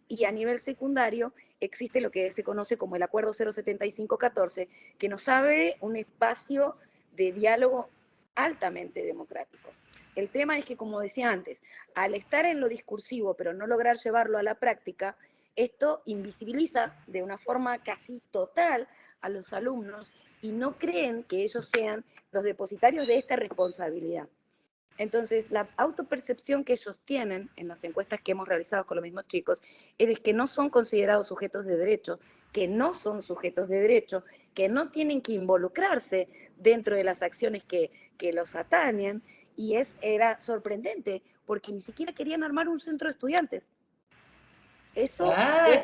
y a nivel secundario existe lo que se conoce como el Acuerdo 07514, que nos abre un espacio de diálogo altamente democrático. El tema es que, como decía antes, al estar en lo discursivo pero no lograr llevarlo a la práctica, esto invisibiliza de una forma casi total a los alumnos y no creen que ellos sean los depositarios de esta responsabilidad. Entonces, la autopercepción que ellos tienen en las encuestas que hemos realizado con los mismos chicos es de que no son considerados sujetos de derecho, que no son sujetos de derecho, que no tienen que involucrarse dentro de las acciones que los atañen, y era sorprendente, porque ni siquiera querían armar un centro de estudiantes. Eso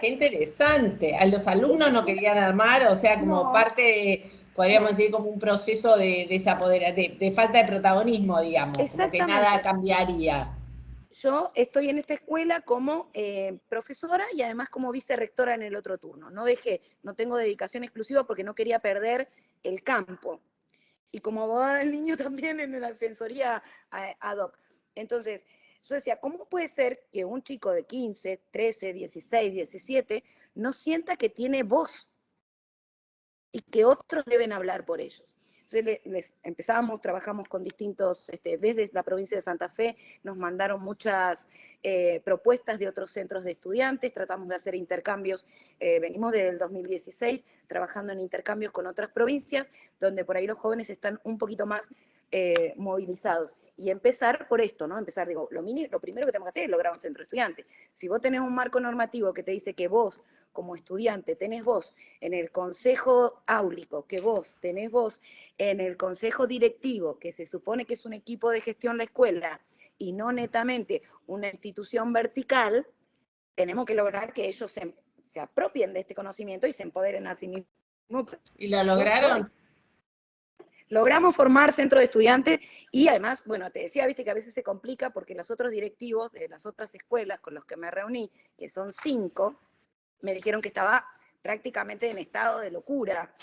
qué interesante. A los alumnos no querían armar, o sea, como parte de, podríamos decir, como un proceso de de falta de protagonismo, digamos, como que nada cambiaría. Yo estoy en esta escuela como profesora y además como vicerrectora en el otro turno. No tengo dedicación exclusiva porque no quería perder el campo. Y como abogada del niño también en la defensoría ad hoc. Entonces, yo decía, ¿cómo puede ser que un chico de 15, 13, 16, 17 no sienta que tiene voz y que otros deben hablar por ellos? Entonces trabajamos con distintos, desde la provincia de Santa Fe nos mandaron muchas propuestas de otros centros de estudiantes, tratamos de hacer intercambios, venimos desde el 2016 trabajando en intercambios con otras provincias, donde por ahí los jóvenes están un poquito más movilizados. Y empezar por esto, ¿no? Digo, lo primero que tenemos que hacer es lograr un centro de estudiantes. Si vos tenés un marco normativo que te dice que vos, como estudiante, tenés voz en el consejo áulico, que vos tenés voz en el consejo directivo, que se supone que es un equipo de gestión la escuela, y no netamente una institución vertical, tenemos que lograr que ellos se apropien de este conocimiento y se empoderen a sí mismos. ¿Y lo lograron? Logramos formar centro de estudiantes y además, bueno, te decía, viste que a veces se complica porque los otros directivos de las otras escuelas con los que me reuní, que son 5, me dijeron que estaba prácticamente en estado de locura.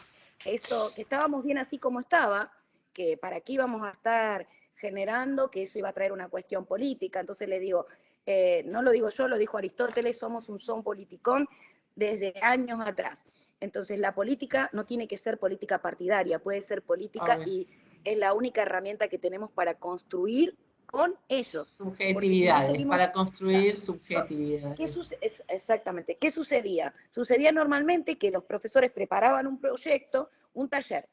Eso, que estábamos bien así como estaba, que para qué íbamos a estar generando, que eso iba a traer una cuestión política. Entonces le digo, no lo digo yo, lo dijo Aristóteles, somos un son politicón desde años atrás. Entonces la política no tiene que ser política partidaria, puede ser política y es la única herramienta que tenemos para construir con ellos. Subjetividades, si no para construir subjetividades. Exactamente. ¿Qué sucedía? Sucedía normalmente que los profesores preparaban un proyecto, un taller.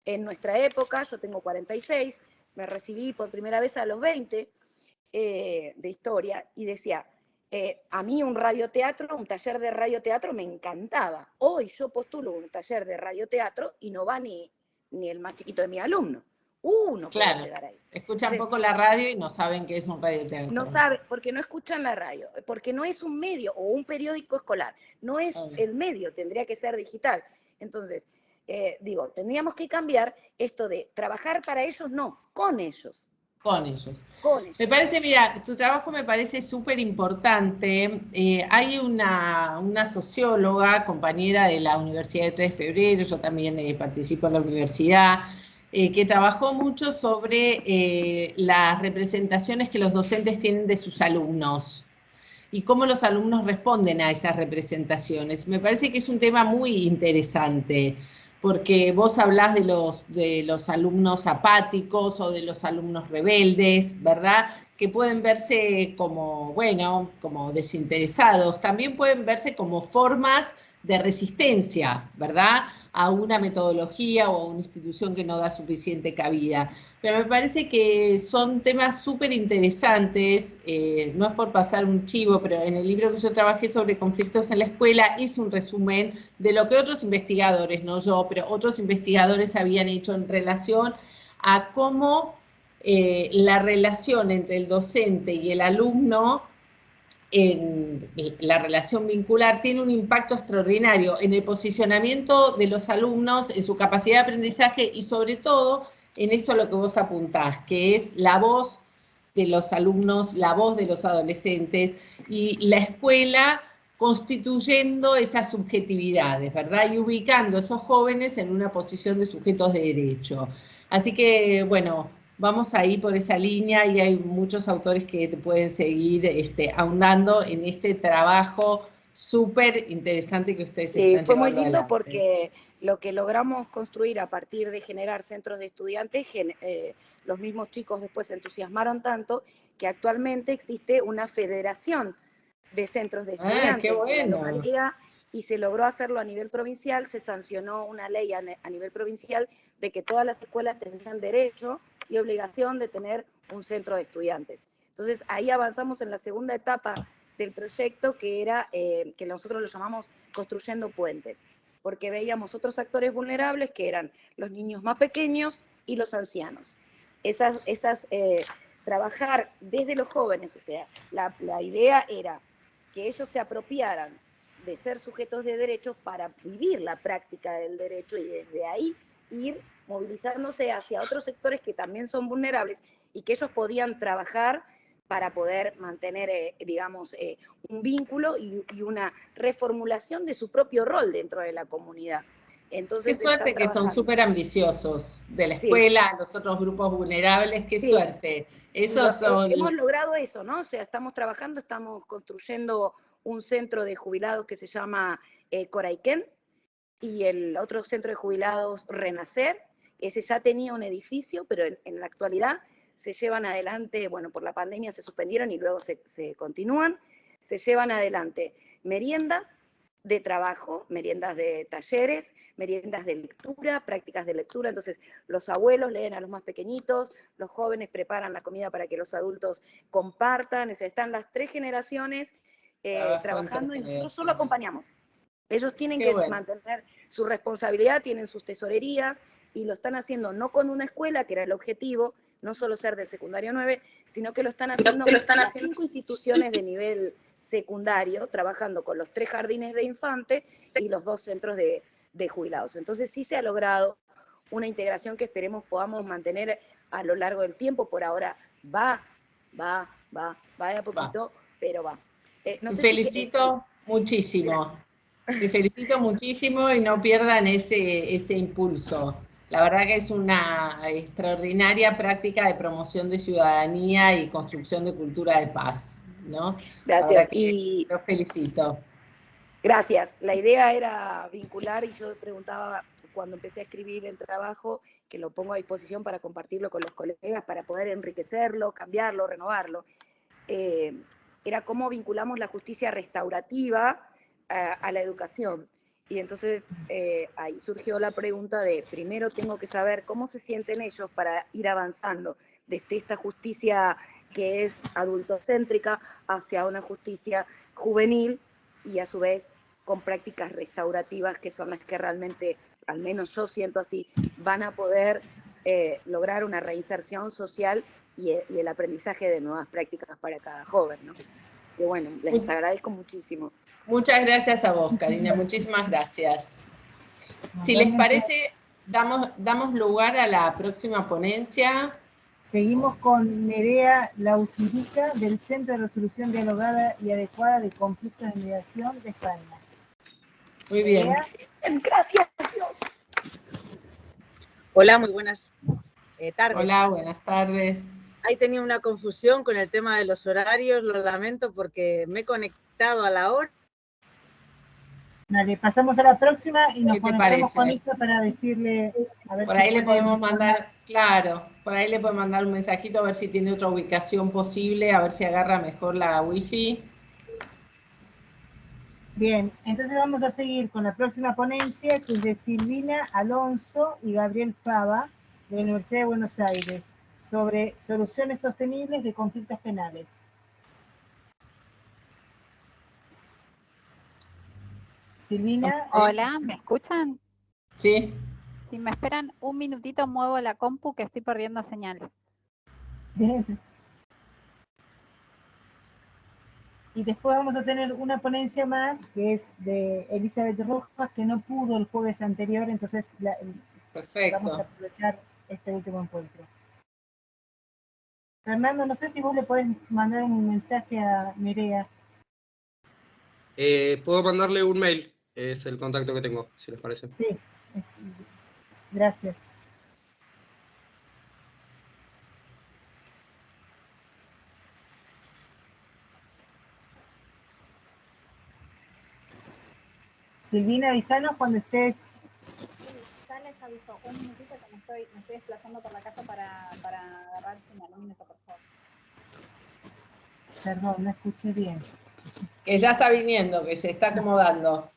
En nuestra época, yo tengo 46, me recibí por primera vez a los 20 de historia y decía, a mí un radioteatro, un taller de radioteatro me encantaba. Hoy yo postulo un taller de radioteatro y no va ni el más chiquito de mis alumnos. No puede llegar ahí. Escuchan poco la radio y no saben qué es un radioteatro. No saben, porque no escuchan la radio, porque no es un medio o un periódico escolar, no es el medio, tendría que ser digital. Entonces, digo, tendríamos que cambiar esto de trabajar para ellos, no, con ellos. Con ellos. Me parece, mira, tu trabajo me parece súper importante. Hay una socióloga, compañera de la Universidad de 3 de Febrero, yo también participo en la universidad, que trabajó mucho sobre las representaciones que los docentes tienen de sus alumnos y cómo los alumnos responden a esas representaciones. Me parece que es un tema muy interesante, porque vos hablás de los alumnos apáticos o de los alumnos rebeldes, ¿verdad? Que pueden verse como, bueno, como desinteresados, también pueden verse como formas de resistencia, ¿verdad?, a una metodología o a una institución que no da suficiente cabida. Pero me parece que son temas súper interesantes, no es por pasar un chivo, pero en el libro que yo trabajé sobre conflictos en la escuela hice un resumen de lo que otros investigadores, no yo, pero otros investigadores habían hecho en relación a cómo la relación entre el docente y el alumno, en la relación vincular, tiene un impacto extraordinario en el posicionamiento de los alumnos, en su capacidad de aprendizaje y sobre todo en esto a lo que vos apuntás, que es la voz de los alumnos, la voz de los adolescentes y la escuela constituyendo esas subjetividades, ¿verdad? Y ubicando a esos jóvenes en una posición de sujetos de derecho. Así que, bueno, vamos ahí por esa línea y hay muchos autores que te pueden seguir ahondando en este trabajo súper interesante que ustedes Sí, están fue muy llevando lindo adelante. porque lo que logramos construir a partir de generar centros de estudiantes, los mismos chicos después se entusiasmaron tanto que actualmente existe una federación de centros de Ah, qué estudiantes de la bueno. localidad y se logró hacerlo a nivel provincial, se sancionó una ley a nivel provincial de que todas las escuelas tendrían derecho y obligación de tener un centro de estudiantes. Entonces ahí avanzamos en la segunda etapa del proyecto, que era, que nosotros lo llamamos construyendo puentes, porque veíamos otros actores vulnerables que eran los niños más pequeños y los ancianos. Trabajar desde los jóvenes, o sea, la idea era que ellos se apropiaran de ser sujetos de derechos para vivir la práctica del derecho y desde ahí ir movilizándose hacia otros sectores que también son vulnerables y que ellos podían trabajar para poder mantener, digamos, un vínculo y una reformulación de su propio rol dentro de la comunidad. Entonces, qué suerte que son súper ambiciosos de la escuela, sí. Los otros grupos vulnerables, qué sí. Suerte. Esos son... Hemos logrado eso, ¿no? O sea, estamos trabajando, estamos construyendo un centro de jubilados que se llama Coraiquén y el otro centro de jubilados Renacer. Ese ya tenía un edificio, pero en la actualidad se llevan adelante, bueno, por la pandemia se suspendieron y luego se continúan, se llevan adelante meriendas de trabajo, meriendas de talleres, meriendas de lectura, prácticas de lectura. Entonces los abuelos leen a los más pequeñitos, los jóvenes preparan la comida para que los adultos compartan. Están las 3 generaciones trabajando y nosotros solo acompañamos. Ellos tienen que mantener su responsabilidad, tienen sus tesorerías y lo están haciendo no con una escuela, que era el objetivo, no solo ser del secundario 9, sino que lo están haciendo las 5 instituciones de nivel secundario, trabajando con los 3 jardines de infantes y los 2 centros de jubilados. Entonces sí se ha logrado una integración que esperemos podamos mantener a lo largo del tiempo. Por ahora va de a poquito, pero va. No sé felicito muchísimo. Te felicito muchísimo y no pierdan ese impulso. La verdad que es una extraordinaria práctica de promoción de ciudadanía y construcción de cultura de paz, ¿no? Gracias. Y los felicito. Gracias. La idea era vincular, y yo preguntaba cuando empecé a escribir el trabajo, que lo pongo a disposición para compartirlo con los colegas, para poder enriquecerlo, cambiarlo, renovarlo. Era cómo vinculamos la justicia restaurativa a la educación. Y entonces ahí surgió la pregunta de, primero tengo que saber cómo se sienten ellos para ir avanzando desde esta justicia que es adultocéntrica hacia una justicia juvenil y a su vez con prácticas restaurativas que son las que realmente, al menos yo siento así, van a poder lograr una reinserción social y el aprendizaje de nuevas prácticas para cada joven, ¿no? Así que bueno, les agradezco muchísimo. Muchas gracias a vos, Karina, muchísimas gracias. Si les parece, damos lugar a la próxima ponencia. Seguimos con Nerea Lausirica, del Centro de Resolución Dialogada y Adecuada de Conflictos de Mediación de España. Muy bien. Gracias, Dios. Hola, muy buenas tardes. Hola, buenas tardes. Ahí tenía una confusión con el tema de los horarios, lo lamento porque me he conectado a la hora. Vale, pasamos a la próxima y nos conectamos con esta para decirle... A ver por si ahí le podemos mandar, claro, por ahí le podemos mandar un mensajito a ver si tiene otra ubicación posible, a ver si agarra mejor la wifi. Bien, entonces vamos a seguir con la próxima ponencia, que es de Silvina Alonso y Gabriel Fava, de la Universidad de Buenos Aires, sobre soluciones sostenibles de conflictos penales. Silvina. Hola, ¿me escuchan? Sí. Si me esperan un minutito, muevo la compu que estoy perdiendo señal. Bien. Y después vamos a tener una ponencia más, que es de Elizabeth Rojas, que no pudo el jueves anterior, entonces vamos a aprovechar este último encuentro. Fernando, no sé si vos le podés mandar un mensaje a Nerea. Puedo mandarle un mail, es el contacto que tengo, si les parece. Sí, gracias. Silvina, avisanos cuando estés. Sí, ya les aviso, un minutito que me estoy desplazando por la casa para agarrar señal. Un minuto, por favor. Perdón, no escuché bien. Que ya está viniendo, que se está acomodando.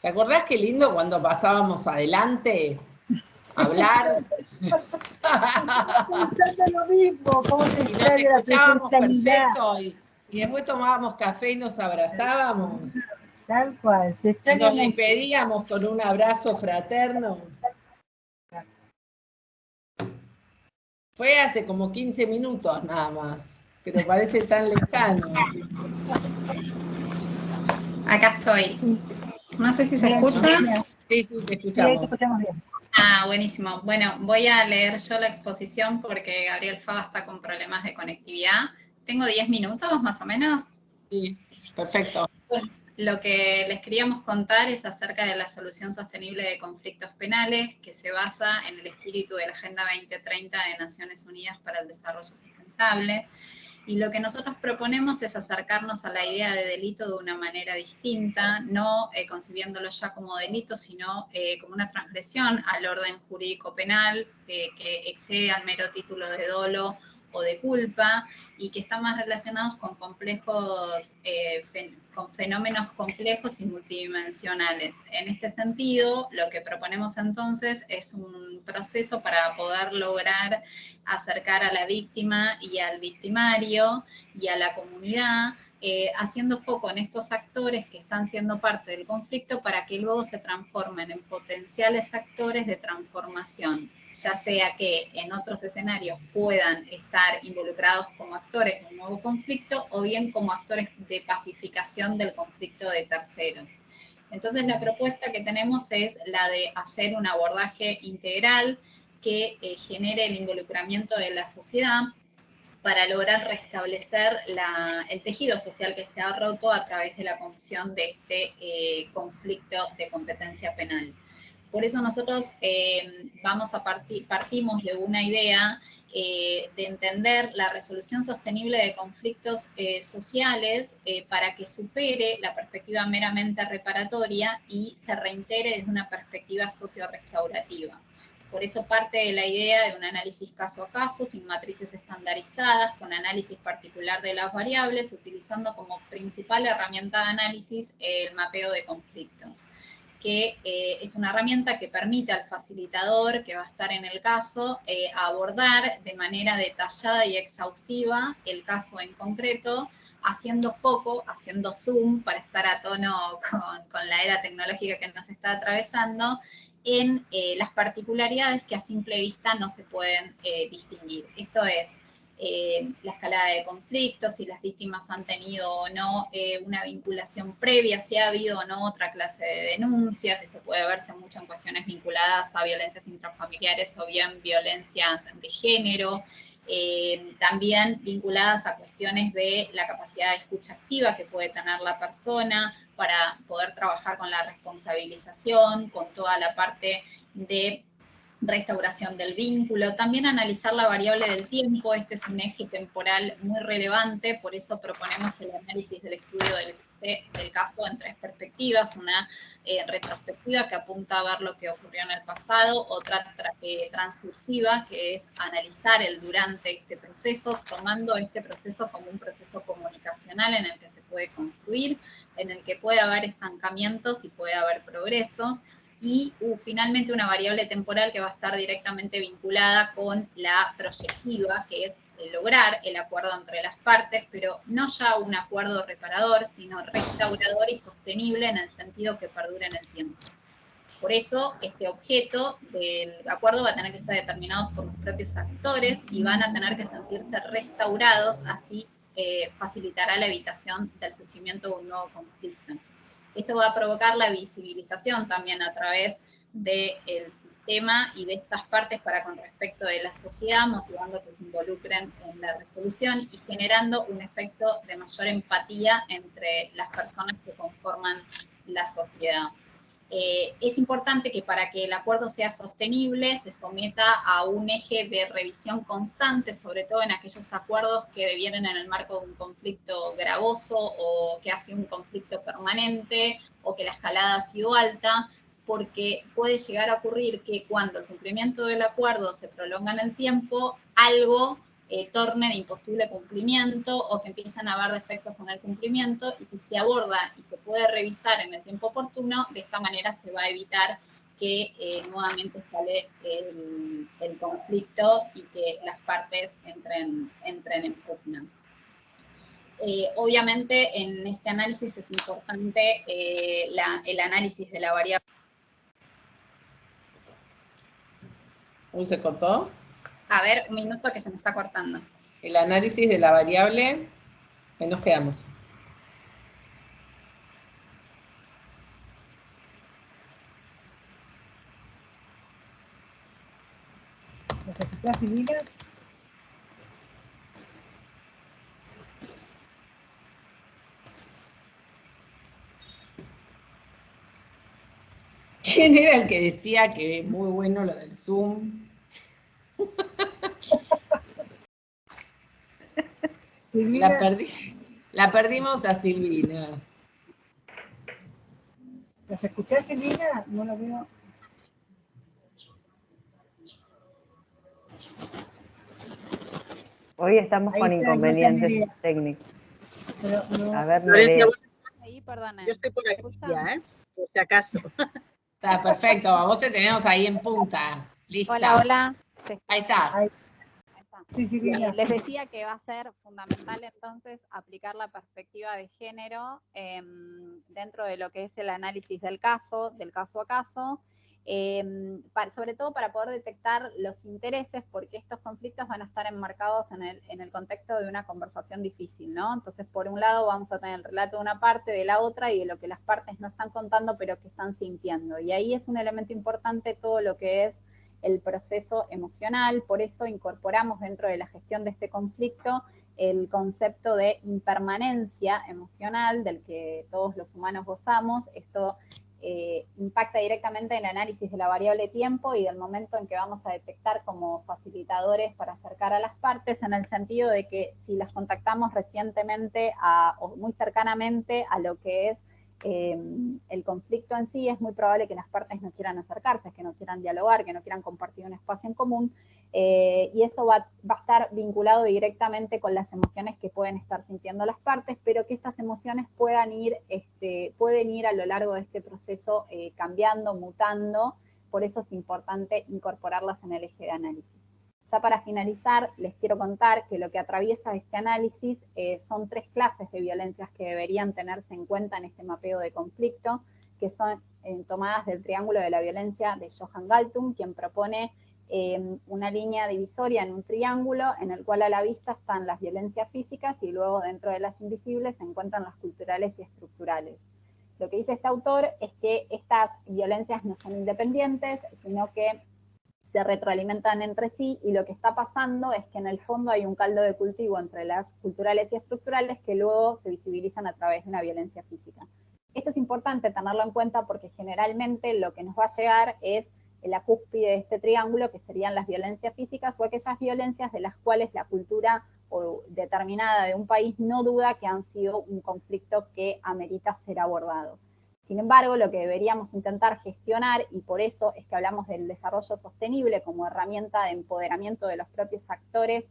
¿Te acordás qué lindo cuando pasábamos adelante a hablar? Pensando lo mismo, cómo se Y nos extraña la escuchábamos presencialidad. perfecto y después tomábamos café y nos abrazábamos. Tal cual, se Y extraña nos mucho. despedíamos con un abrazo fraterno. Fue hace como 15 minutos nada más, pero parece tan lejano. Acá estoy. No sé si se Bien, escucha. Sí, sí, te Sí, ahí te escuchamos. escuchamos bien. Ah, buenísimo. Bueno, voy a leer yo la exposición porque Gabriel Fava está con problemas de conectividad. Tengo 10 minutos más o menos. Sí, perfecto. Bueno, lo que les queríamos contar es acerca de la solución sostenible de conflictos penales que se basa en el espíritu de la Agenda 2030 de Naciones Unidas para el Desarrollo Sustentable. Y lo que nosotros proponemos es acercarnos a la idea de delito de una manera distinta, no concibiéndolo ya como delito, sino como una transgresión al orden jurídico penal que excede al mero título de dolo o de culpa y que están más relacionados con complejos, con fenómenos complejos y multidimensionales. En este sentido, lo que proponemos entonces es un proceso para poder lograr acercar a la víctima y al victimario y a la comunidad, haciendo foco en estos actores que están siendo parte del conflicto para que luego se transformen en potenciales actores de transformación, ya sea que en otros escenarios puedan estar involucrados como actores de un nuevo conflicto o bien como actores de pacificación del conflicto de terceros. Entonces la propuesta que tenemos es la de hacer un abordaje integral que genere el involucramiento de la sociedad para lograr restablecer el tejido social que se ha roto a través de la comisión de este conflicto de competencia penal. Por eso nosotros partimos de una idea de entender la resolución sostenible de conflictos sociales para que supere la perspectiva meramente reparatoria y se reintegre desde una perspectiva socio-restaurativa. Por eso parte de la idea de un análisis caso a caso, sin matrices estandarizadas, con análisis particular de las variables, utilizando como principal herramienta de análisis el mapeo de conflictos, que es una herramienta que permite al facilitador que va a estar en el caso abordar de manera detallada y exhaustiva el caso en concreto, haciendo foco, haciendo zoom para estar a tono con la era tecnológica que nos está atravesando, en las particularidades que a simple vista no se pueden distinguir. Esto es la escalada de conflictos, si las víctimas han tenido o no una vinculación previa, si ha habido o no otra clase de denuncias. Esto puede verse mucho en cuestiones vinculadas a violencias intrafamiliares o bien violencias de género. También vinculadas a cuestiones de la capacidad de escucha activa que puede tener la persona para poder trabajar con la responsabilización, con toda la parte de restauración del vínculo, también analizar la variable del tiempo. Este es un eje temporal muy relevante, por eso proponemos el análisis del estudio del caso en tres perspectivas, una retrospectiva que apunta a ver lo que ocurrió en el pasado, otra transcursiva, que es analizar el durante este proceso, tomando este proceso como un proceso comunicacional en el que se puede construir, en el que puede haber estancamientos y puede haber progresos, y finalmente una variable temporal que va a estar directamente vinculada con la proyectiva, que es lograr el acuerdo entre las partes, pero no ya un acuerdo reparador, sino restaurador y sostenible en el sentido que perdure en el tiempo. Por eso, este objeto del acuerdo va a tener que ser determinado por los propios actores y van a tener que sentirse restaurados, así facilitará la evitación del surgimiento de un nuevo conflicto. Esto va a provocar la visibilización también a través del sistema y de estas partes para con respecto de la sociedad, motivando que se involucren en la resolución y generando un efecto de mayor empatía entre las personas que conforman la sociedad. Es importante que para que el acuerdo sea sostenible se someta a un eje de revisión constante, sobre todo en aquellos acuerdos que devienen en el marco de un conflicto gravoso o que ha sido un conflicto permanente o que la escalada ha sido alta, porque puede llegar a ocurrir que cuando el cumplimiento del acuerdo se prolonga en el tiempo, algo torne de imposible cumplimiento o que empiezan a haber defectos en el cumplimiento, y si se aborda y se puede revisar en el tiempo oportuno, de esta manera se va a evitar que nuevamente escale el conflicto y que las partes entren en pugna. Obviamente en este análisis es importante el análisis de la variable. ¿Se cortó? A ver, un minuto que se me está cortando. El análisis de la variable, ahí nos quedamos. ¿Nos escuchás, Silvina? ¿Quién era el que decía que es muy bueno lo del Zoom? La perdimos a Silvina. ¿Las escuchás, Silvina? No lo veo. Hoy estamos Ahí con está, inconvenientes técnicos. No. A ver, Florencia, Ahí, perdona. yo estoy por aquí ya, por si acaso. Está perfecto, a vos te tenemos ahí en punta. Lista. Hola, hola. Ahí está. Ahí. Sí, sí, bien. Les decía que va a ser fundamental entonces aplicar la perspectiva de género dentro de lo que es el análisis del caso a caso, sobre todo para poder detectar los intereses, porque estos conflictos van a estar enmarcados en el contexto de una conversación difícil, ¿no? Entonces, por un lado vamos a tener el relato de una parte, de la otra, y de lo que las partes no están contando, pero que están sintiendo. Y ahí es un elemento importante todo lo que es el proceso emocional. Por eso incorporamos dentro de la gestión de este conflicto el concepto de impermanencia emocional del que todos los humanos gozamos. Esto impacta directamente en el análisis de la variable tiempo y del momento en que vamos a detectar como facilitadores para acercar a las partes, en el sentido de que si las contactamos recientemente o muy cercanamente a lo que es el conflicto en sí, es muy probable que las partes no quieran acercarse, que no quieran dialogar, que no quieran compartir un espacio en común, y eso va a estar vinculado directamente con las emociones que pueden estar sintiendo las partes, pero que estas emociones pueden ir a lo largo de este proceso cambiando, mutando. Por eso es importante incorporarlas en el eje de análisis. Ya para finalizar, les quiero contar que lo que atraviesa este análisis son 3 clases de violencias que deberían tenerse en cuenta en este mapeo de conflicto, que son tomadas del triángulo de la violencia de Johan Galtung, quien propone una línea divisoria en un triángulo en el cual a la vista están las violencias físicas y luego dentro de las invisibles se encuentran las culturales y estructurales. Lo que dice este autor es que estas violencias no son independientes, sino que se retroalimentan entre sí, y lo que está pasando es que en el fondo hay un caldo de cultivo entre las culturales y estructurales que luego se visibilizan a través de una violencia física. Esto es importante tenerlo en cuenta porque generalmente lo que nos va a llegar es la cúspide de este triángulo, que serían las violencias físicas o aquellas violencias de las cuales la cultura o determinada de un país no duda que han sido un conflicto que amerita ser abordado. Sin embargo, lo que deberíamos intentar gestionar, y por eso es que hablamos del desarrollo sostenible como herramienta de empoderamiento de los propios actores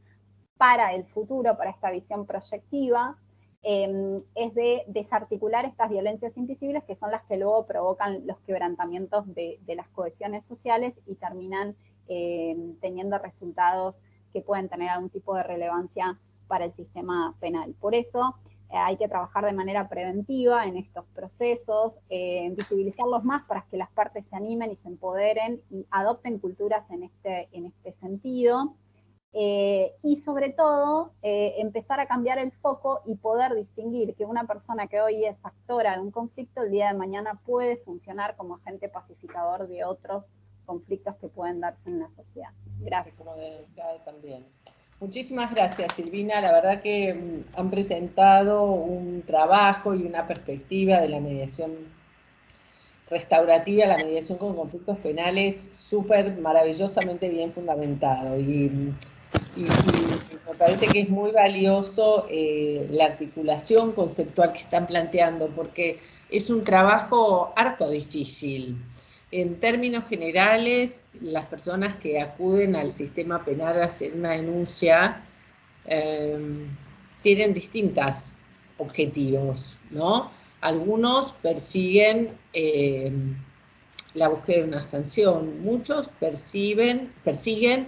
para el futuro, para esta visión proyectiva, es de desarticular estas violencias invisibles, que son las que luego provocan los quebrantamientos de las cohesiones sociales y terminan teniendo resultados que pueden tener algún tipo de relevancia para el sistema penal. Por eso hay que trabajar de manera preventiva en estos procesos, visibilizarlos más para que las partes se animen y se empoderen y adopten culturas en este sentido. Y sobre todo, empezar a cambiar el foco y poder distinguir que una persona que hoy es actora de un conflicto, el día de mañana puede funcionar como agente pacificador de otros conflictos que pueden darse en la sociedad. Gracias. Como denunciado también. Muchísimas gracias, Silvina. La verdad que han presentado un trabajo y una perspectiva de la mediación restaurativa, la mediación con conflictos penales, súper maravillosamente bien fundamentado. Y me parece que es muy valioso la articulación conceptual que están planteando, porque es un trabajo harto difícil. En términos generales, las personas que acuden al sistema penal a hacer una denuncia tienen distintos objetivos, ¿no? Algunos persiguen la búsqueda de una sanción, muchos persiguen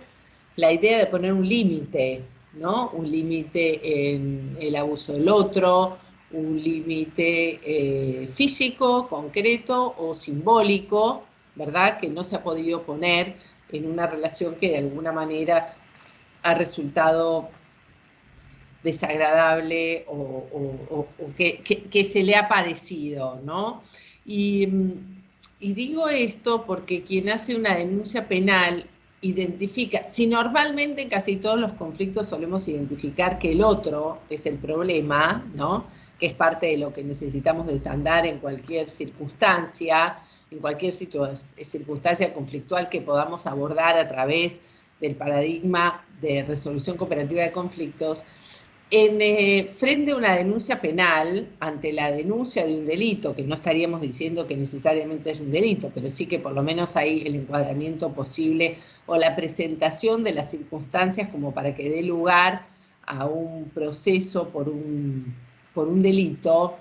la idea de poner un límite, ¿no? Un límite en el abuso del otro, un límite físico, concreto o simbólico, ¿verdad? Que no se ha podido poner en una relación que de alguna manera ha resultado desagradable o que se le ha padecido, ¿no? Y digo esto porque quien hace una denuncia penal identifica, si normalmente en casi todos los conflictos solemos identificar que el otro es el problema, ¿no? Que es parte de lo que necesitamos desandar en cualquier circunstancia, en cualquier circunstancia conflictual que podamos abordar a través del paradigma de resolución cooperativa de conflictos. Frente a una denuncia penal, ante la denuncia de un delito, que no estaríamos diciendo que necesariamente es un delito, pero sí que por lo menos hay el encuadramiento posible o la presentación de las circunstancias como para que dé lugar a un proceso por un delito,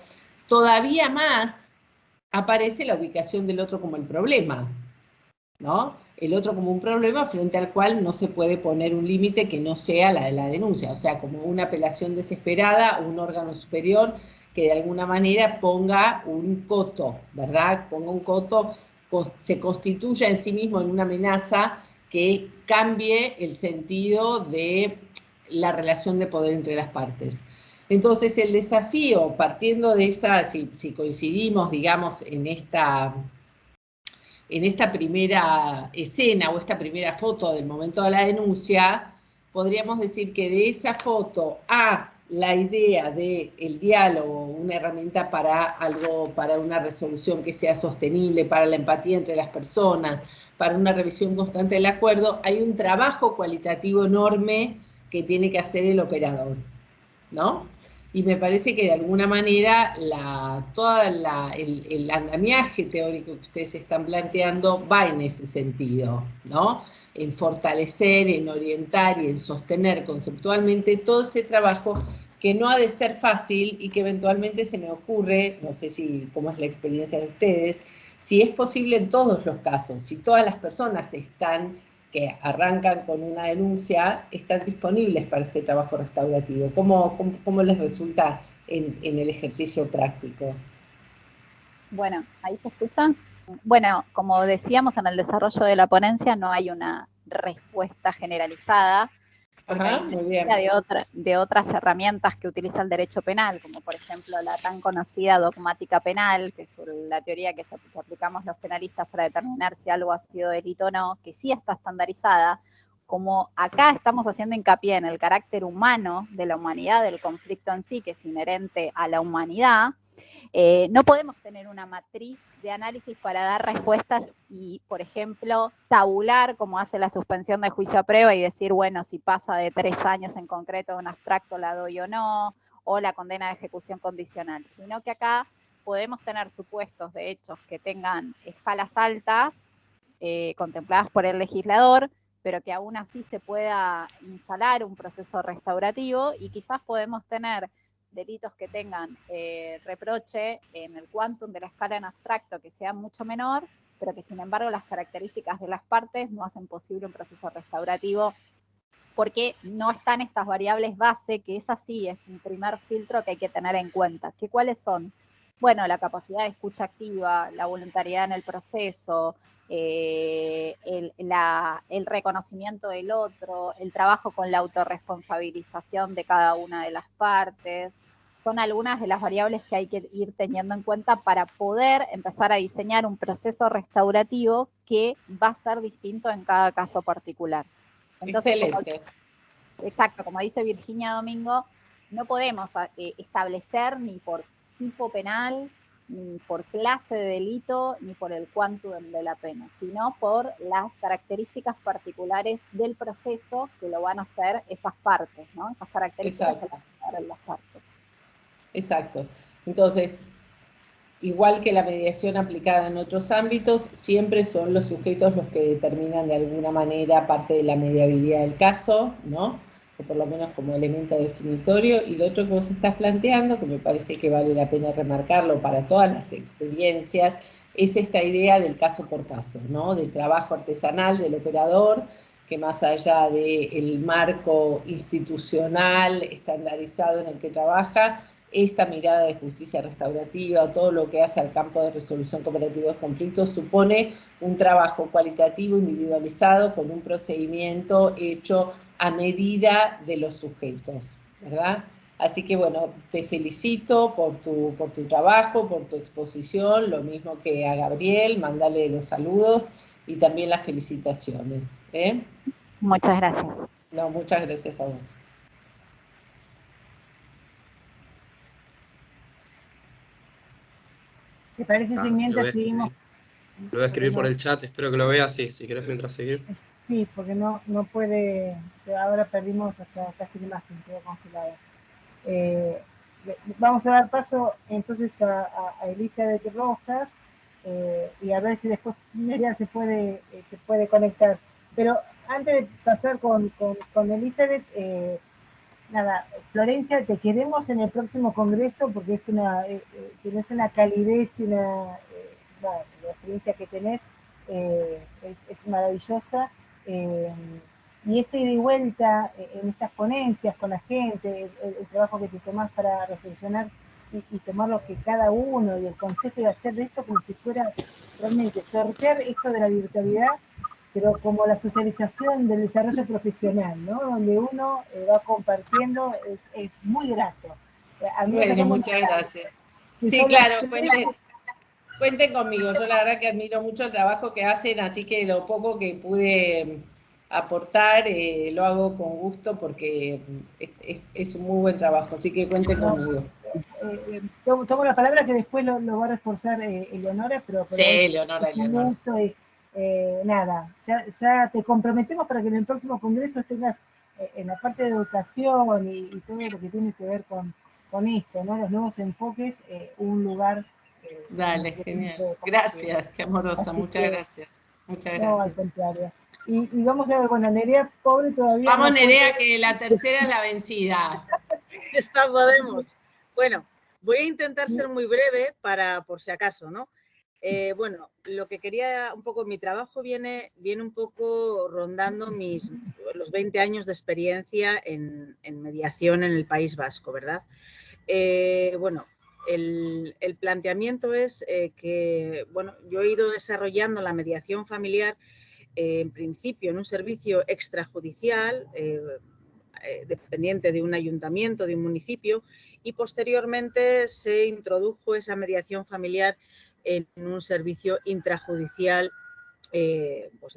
todavía más aparece la ubicación del otro como el problema, ¿no? El otro como un problema frente al cual no se puede poner un límite que no sea la de la denuncia, o sea, como una apelación desesperada, un órgano superior que de alguna manera ponga un coto, ¿verdad? Ponga un coto, se constituya en sí mismo en una amenaza que cambie el sentido de la relación de poder entre las partes. Entonces, el desafío, partiendo de esa, si coincidimos, digamos, en esta primera escena o esta primera foto del momento de la denuncia, podríamos decir que de esa foto a la idea del diálogo, una herramienta para una resolución que sea sostenible, para la empatía entre las personas, para una revisión constante del acuerdo, hay un trabajo cualitativo enorme que tiene que hacer el operador, ¿no? Y me parece que de alguna manera todo el andamiaje teórico que ustedes están planteando va en ese sentido, ¿no? En fortalecer, en orientar y en sostener conceptualmente todo ese trabajo que no ha de ser fácil y que eventualmente se me ocurre, no sé cómo es la experiencia de ustedes, si es posible en todos los casos, si todas las personas que arrancan con una denuncia, están disponibles para este trabajo restaurativo. ¿Cómo les resulta en el ejercicio práctico? Bueno, ¿ahí se escucha? Bueno, como decíamos en el desarrollo de la ponencia, no hay una respuesta generalizada, porque Ajá, muy bien. de otras herramientas que utiliza el derecho penal, como por ejemplo la tan conocida dogmática penal, que es la teoría que aplicamos los penalistas para determinar si algo ha sido delito o no, que sí está estandarizada. Como acá estamos haciendo hincapié en el carácter humano de la humanidad, del conflicto en sí, que es inherente a la humanidad, no podemos tener una matriz de análisis para dar respuestas y, por ejemplo, tabular como hace la suspensión de juicio a prueba y decir, bueno, si pasa de 3 años en concreto un abstracto la doy o no, o la condena de ejecución condicional, sino que acá podemos tener supuestos de hechos que tengan escalas altas contempladas por el legislador, pero que aún así se pueda instalar un proceso restaurativo y quizás podemos tener delitos que tengan reproche en el quantum de la escala en abstracto que sea mucho menor, pero que sin embargo las características de las partes no hacen posible un proceso restaurativo porque no están estas variables base, que es así, es un primer filtro que hay que tener en cuenta. ¿Que cuáles son? Bueno, la capacidad de escucha activa, la voluntariedad en el proceso, el reconocimiento del otro, el trabajo con la autorresponsabilización de cada una de las partes, son algunas de las variables que hay que ir teniendo en cuenta para poder empezar a diseñar un proceso restaurativo que va a ser distinto en cada caso particular. Entonces, excelente. Exacto, como dice Virginia Domingo, no podemos establecer ni por tipo penal, ni por clase de delito ni por el quantum de la pena, sino por las características particulares del proceso que lo van a hacer esas partes, ¿no? Esas características se las van a dar en las partes. Exacto. Entonces, igual que la mediación aplicada en otros ámbitos, siempre son los sujetos los que determinan de alguna manera parte de la mediabilidad del caso, ¿no? O por lo menos como elemento definitorio. Y lo otro que vos estás planteando, que me parece que vale la pena remarcarlo para todas las experiencias, es esta idea del caso por caso, ¿no? Del trabajo artesanal del operador, que más allá del marco institucional estandarizado en el que trabaja, esta mirada de justicia restaurativa, todo lo que hace al campo de resolución cooperativa de conflictos, supone un trabajo cualitativo, individualizado, con un procedimiento hecho a medida de los sujetos, ¿verdad? Así que, bueno, te felicito por tu trabajo, por tu exposición, lo mismo que a Gabriel, mándale los saludos y también las felicitaciones. Muchas gracias. No, muchas gracias a vos. ¿Te parece si mientras seguimos? Lo voy a escribir por el chat, espero que lo veas, sí, si querés mientras seguir. Sí, porque no puede, o sea, ahora perdimos hasta casi la imagen, quedó congelada. Vamos a dar paso entonces a Elizabeth Rojas y a ver si después Miriam se puede conectar. Pero antes de pasar con Elizabeth, nada, Florencia, te queremos en el próximo congreso porque tienes una calidez y la experiencia que tenés es maravillosa. Y ida y vuelta en estas ponencias con la gente, el trabajo que te tomás para reflexionar y tomar lo que cada uno y el consejo de hacer de esto como si fuera realmente sortear esto de la virtualidad, pero como la socialización del desarrollo profesional, ¿no? Donde uno va compartiendo, es muy grato. Bueno, muchas gracias. Sí, claro, cuenten conmigo. Yo la verdad que admiro mucho el trabajo que hacen, así que lo poco que pude aportar lo hago con gusto porque es un muy buen trabajo, así que cuenten conmigo. Tomo la palabra que después lo va a reforzar Eleonora, pero sí, Eleonora. Nada, ya te comprometemos para que en el próximo congreso tengas en la parte de educación y todo lo que tiene que ver con esto, ¿no? Los nuevos enfoques, un lugar. Dale, genial. Gracias, qué amorosa, muchas gracias. Muchas gracias. No, al contrario. Y vamos a ver, bueno, Nerea, pobre todavía. Vamos, no Nerea, que la tercera es la vencida. Esta podemos. Bueno, voy a intentar ser muy breve por si acaso, ¿no? Bueno, lo que quería un poco, mi trabajo viene un poco rondando los 20 años de experiencia en mediación en el País Vasco, ¿verdad? Bueno, el planteamiento es que, bueno, yo he ido desarrollando la mediación familiar en principio en un servicio extrajudicial, dependiente de un ayuntamiento, de un municipio, y posteriormente se introdujo esa mediación familiar en un servicio intrajudicial, pues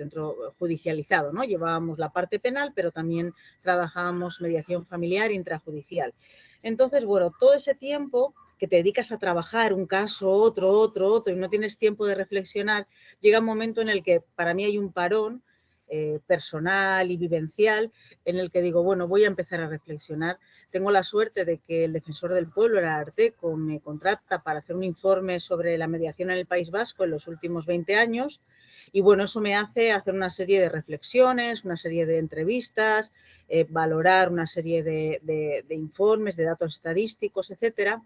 judicializado, ¿no? Llevábamos la parte penal, pero también trabajábamos mediación familiar intrajudicial. Entonces, bueno, todo ese tiempo que te dedicas a trabajar un caso, otro, y no tienes tiempo de reflexionar, llega un momento en el que para mí hay un parón personal y vivencial en el que digo, bueno, voy a empezar a reflexionar. Tengo la suerte de que el Defensor del Pueblo, el Ararteko, me contrata para hacer un informe sobre la mediación en el País Vasco en los últimos 20 años y bueno, eso me hace hacer una serie de reflexiones, una serie de entrevistas, valorar una serie de informes, de datos estadísticos, etcétera.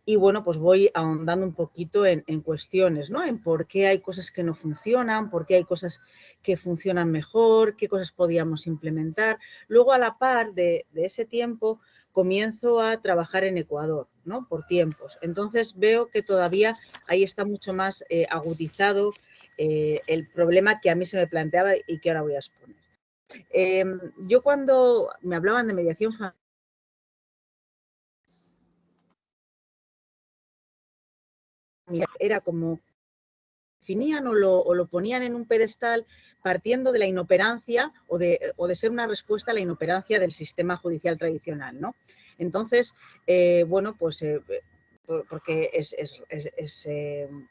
Y bueno, pues voy ahondando un poquito en cuestiones, ¿no? En por qué hay cosas que no funcionan, por qué hay cosas que funcionan mejor, qué cosas podíamos implementar. Luego, a la par de ese tiempo, comienzo a trabajar en Ecuador, ¿no? Por tiempos. Entonces, veo que todavía ahí está mucho más agudizado el problema que a mí se me planteaba y que ahora voy a exponer. Yo cuando me hablaban de mediación familiar, era como definían o lo ponían en un pedestal partiendo de la inoperancia o de ser una respuesta a la inoperancia del sistema judicial tradicional, ¿no? Entonces, bueno, pues porque es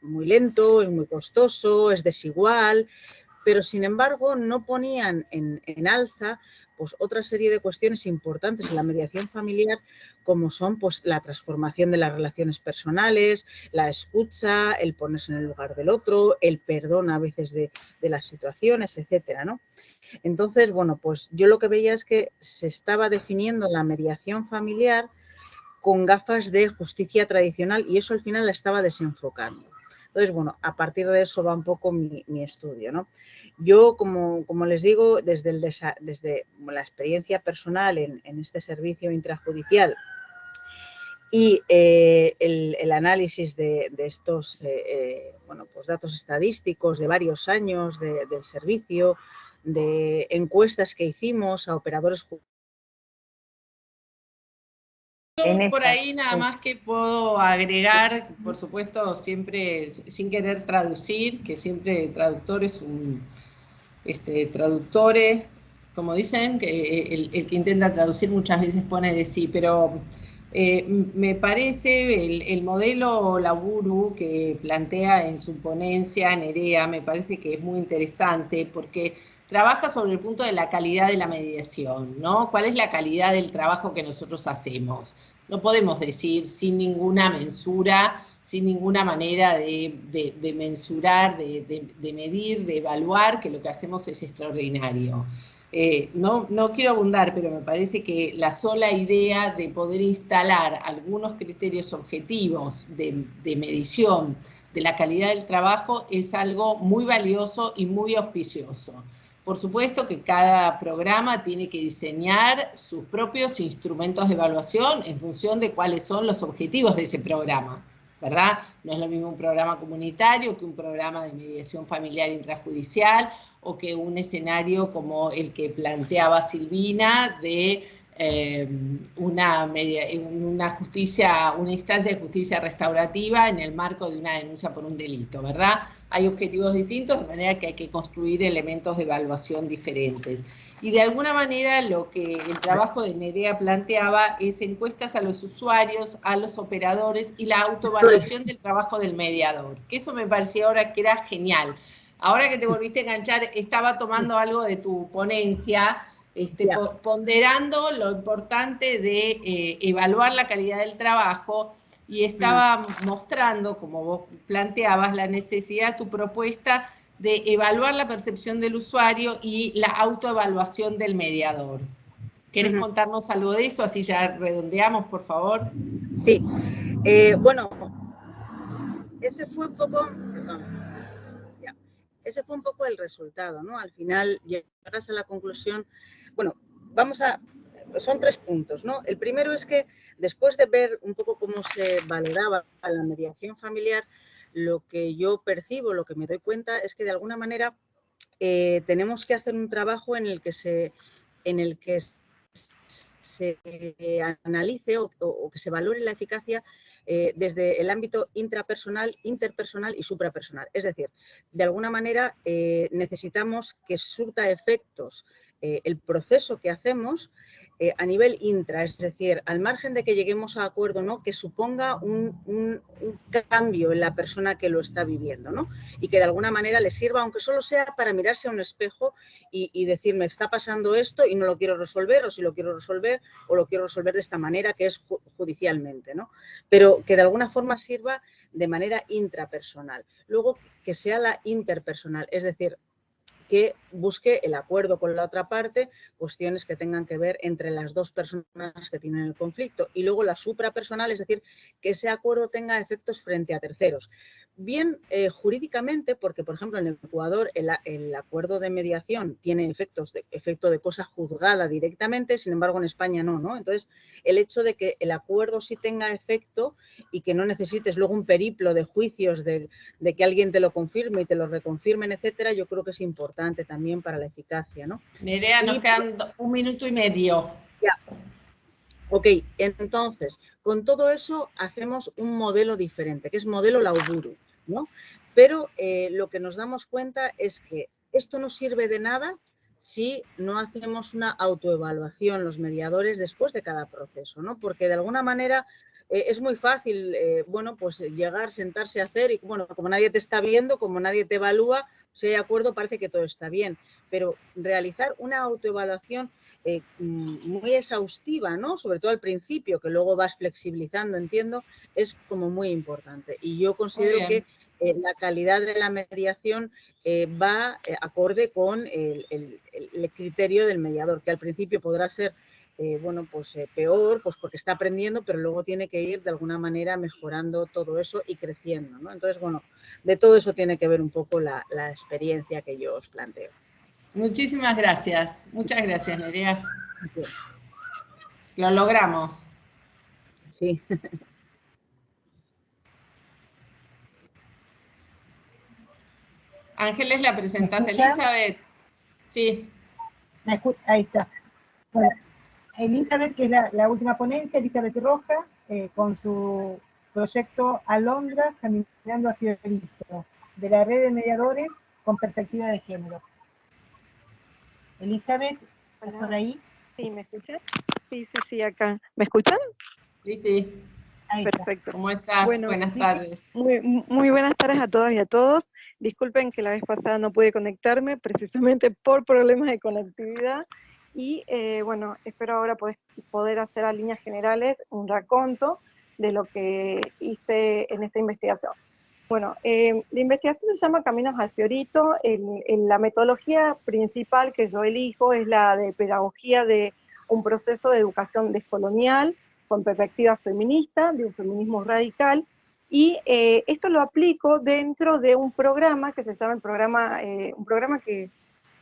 muy lento, es muy costoso, es desigual, pero sin embargo no ponían en alza pues otra serie de cuestiones importantes en la mediación familiar, como son pues la transformación de las relaciones personales, la escucha, el ponerse en el lugar del otro, el perdón a veces de las situaciones, etcétera, ¿no? Entonces, bueno, pues yo lo que veía es que se estaba definiendo la mediación familiar con gafas de justicia tradicional y eso al final la estaba desenfocando. Entonces, bueno, a partir de eso va un poco mi estudio, ¿no? Yo, como les digo, desde la experiencia personal en este servicio intrajudicial y el análisis de estos bueno, pues datos estadísticos de varios años del servicio, de encuestas que hicimos a operadores por ahí nada más que puedo agregar, por supuesto, siempre sin querer traducir, que siempre traductor es un traductore, como dicen, que el que intenta traducir muchas veces pone de sí, pero me parece el modelo Laburu que plantea en su ponencia Nerea, me parece que es muy interesante porque trabaja sobre el punto de la calidad de la mediación, ¿no? ¿Cuál es la calidad del trabajo que nosotros hacemos? No podemos decir sin ninguna mensura, sin ninguna manera de mensurar, de medir, de evaluar, que lo que hacemos es extraordinario. No quiero abundar, pero me parece que la sola idea de poder instalar algunos criterios objetivos de medición de la calidad del trabajo es algo muy valioso y muy auspicioso. Por supuesto que cada programa tiene que diseñar sus propios instrumentos de evaluación en función de cuáles son los objetivos de ese programa, ¿verdad? No es lo mismo un programa comunitario que un programa de mediación familiar intrajudicial o que un escenario como el que planteaba Silvina de una instancia de justicia restaurativa en el marco de una denuncia por un delito, ¿verdad? Hay objetivos distintos, de manera que hay que construir elementos de evaluación diferentes. Y de alguna manera lo que el trabajo de Nerea planteaba es encuestas a los usuarios, a los operadores y la autoevaluación del trabajo del mediador, que eso me parecía ahora que era genial. Ahora que te volviste a enganchar, estaba tomando algo de tu ponencia, ponderando lo importante de evaluar la calidad del trabajo y estaba mostrando, como vos planteabas, la necesidad, tu propuesta de evaluar la percepción del usuario y la autoevaluación del mediador. ¿Querés contarnos algo de eso? Así ya redondeamos, por favor. Sí. Bueno, ese fue un poco... Ese fue un poco el resultado, ¿no? Al final llegas a la conclusión, bueno, son 3 puntos, ¿no? El primero es que después de ver un poco cómo se valoraba la mediación familiar, lo que yo percibo, lo que me doy cuenta es que de alguna manera tenemos que hacer un trabajo en el que se analice o que se valore la eficacia desde el ámbito intrapersonal, interpersonal y suprapersonal. Es decir, de alguna manera necesitamos que surta efectos el proceso que hacemos a nivel intra, es decir, al margen de que lleguemos a acuerdo, ¿no? Que suponga un cambio en la persona que lo está viviendo, ¿no? Y que de alguna manera le sirva, aunque solo sea para mirarse a un espejo y decir, me está pasando esto y no lo quiero resolver, o si lo quiero resolver, o lo quiero resolver de esta manera, que es judicialmente, ¿no? Pero que de alguna forma sirva de manera intrapersonal. Luego, que sea la interpersonal, es decir, que busque el acuerdo con la otra parte, cuestiones que tengan que ver entre las dos personas que tienen el conflicto. Y luego la suprapersonal, es decir, que ese acuerdo tenga efectos frente a terceros. Bien jurídicamente, porque por ejemplo en Ecuador el acuerdo de mediación tiene efecto de cosa juzgada directamente, sin embargo en España no, ¿no? Entonces el hecho de que el acuerdo sí tenga efecto y que no necesites luego un periplo de juicios de que alguien te lo confirme y te lo reconfirmen, etcétera, yo creo que es importante también para la eficacia, ¿no? Nerea, nos quedan 1 minuto y medio. Ya. Ok, entonces, con todo eso hacemos un modelo diferente, que es modelo Laburu, ¿no? Pero lo que nos damos cuenta es que esto no sirve de nada si no hacemos una autoevaluación los mediadores después de cada proceso, ¿no? Porque de alguna manera es muy fácil, bueno, pues llegar, sentarse a hacer y, bueno, como nadie te está viendo, como nadie te evalúa, si hay acuerdo parece que todo está bien, pero realizar una autoevaluación muy exhaustiva, ¿no? Sobre todo al principio, que luego vas flexibilizando, entiendo, es como muy importante. Y yo considero que la calidad de la mediación va acorde con el criterio del mediador, que al principio podrá ser bueno, pues peor, pues porque está aprendiendo, pero luego tiene que ir de alguna manera mejorando todo eso y creciendo, ¿no? Entonces, bueno, de todo eso tiene que ver un poco la experiencia que yo os planteo. Muchísimas gracias. Muchas gracias, Nerea. Lo logramos. Sí. Ángeles, ¿la presentás, Elizabeth? Sí. Ahí está. Bueno, Elizabeth, que es la última ponencia, Elizabeth Roja, con su proyecto Alondra, caminando a Fiorito, de la red de mediadores con perspectiva de género. Elizabeth, ¿estás por ahí? Sí, ¿me escuchan? Sí, acá. ¿Me escuchan? Sí. Perfecto. ¿Cómo estás? Bueno, buenas tardes. Muy buenas tardes a todas y a todos. Disculpen que la vez pasada no pude conectarme, precisamente por problemas de conectividad. Y bueno, espero ahora poder hacer a líneas generales un raconto de lo que hice en esta investigación. Bueno, la investigación se llama Caminos al Fiorito. La metodología principal que yo elijo es la de pedagogía de un proceso de educación descolonial, con perspectiva feminista, de un feminismo radical, y esto lo aplico dentro de un programa que se llama un programa que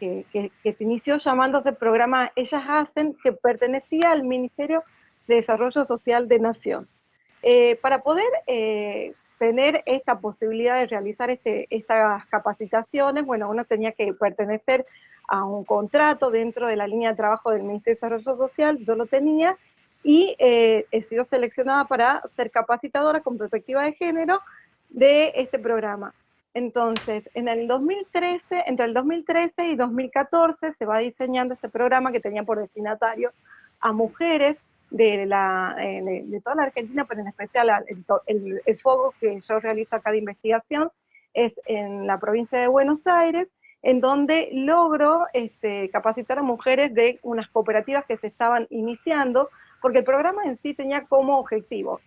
se inició llamándose Programa Ellas Hacen, que pertenecía al Ministerio de Desarrollo Social de Nación. Para poder tener esta posibilidad de realizar estas capacitaciones, bueno, uno tenía que pertenecer a un contrato dentro de la línea de trabajo del Ministerio de Desarrollo Social, yo lo tenía, y he sido seleccionada para ser capacitadora con perspectiva de género de este programa. Entonces, entre el 2013 y 2014 se va diseñando este programa que tenía por destinatario a mujeres de toda la Argentina, pero en especial el foco que yo realizo acá de investigación es en la provincia de Buenos Aires, en donde logro capacitar a mujeres de unas cooperativas que se estaban iniciando, porque el programa en sí tenía como objetivo,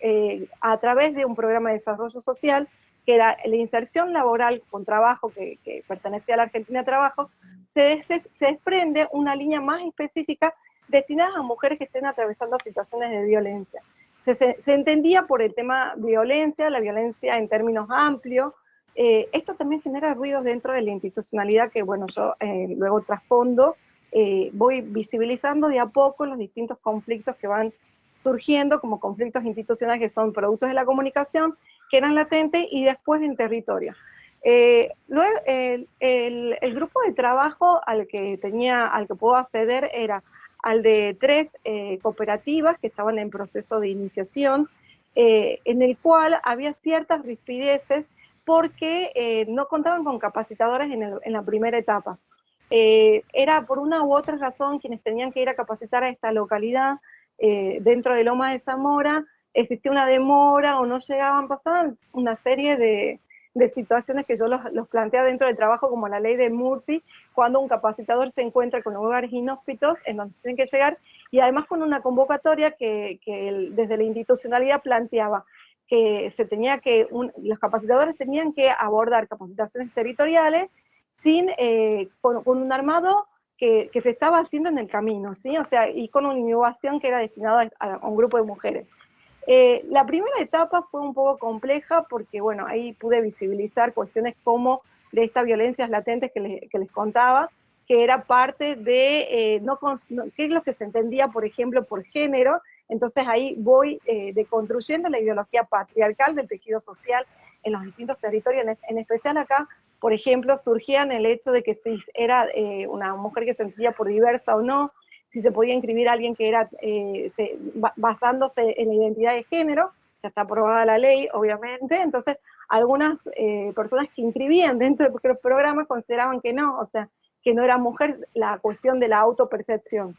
a través de un programa de desarrollo social, que era la inserción laboral con trabajo, que pertenecía a la Argentina Trabajo, se desprende una línea más específica destinadas a mujeres que estén atravesando situaciones de violencia. Se entendía por el tema violencia, la violencia en términos amplios. Esto también genera ruidos dentro de la institucionalidad que, bueno, yo luego trasfondo, voy visibilizando de a poco los distintos conflictos que van surgiendo como conflictos institucionales que son productos de la comunicación, que eran latentes y después en territorio. Luego, el grupo de trabajo al que puedo acceder era al de 3 cooperativas que estaban en proceso de iniciación, en el cual había ciertas rispideces porque no contaban con capacitadores en la primera etapa. Era por una u otra razón quienes tenían que ir a capacitar a esta localidad dentro de Lomas de Zamora, existía una demora o no llegaban, pasaban una serie de situaciones que yo los plantea dentro del trabajo, como la ley de Murphy, cuando un capacitador se encuentra con lugares inhóspitos en donde tienen que llegar, y además con una convocatoria que desde la institucionalidad planteaba que los capacitadores tenían que abordar capacitaciones territoriales con un armado que se estaba haciendo en el camino, ¿sí? O sea, y con una innovación que era destinada a un grupo de mujeres. La primera etapa fue un poco compleja porque, bueno, ahí pude visibilizar cuestiones como de estas violencias latentes que les contaba, que era parte de qué es lo que se entendía, por ejemplo, por género. Entonces ahí voy deconstruyendo la ideología patriarcal del tejido social en los distintos territorios, en especial acá, por ejemplo, surgían el hecho de que si era una mujer que se sentía por diversa o no, si se podía inscribir a alguien que era basándose en la identidad de género, ya está aprobada la ley, obviamente, entonces algunas personas que inscribían dentro de los programas consideraban que no, o sea, que no era mujer, la cuestión de la autopercepción.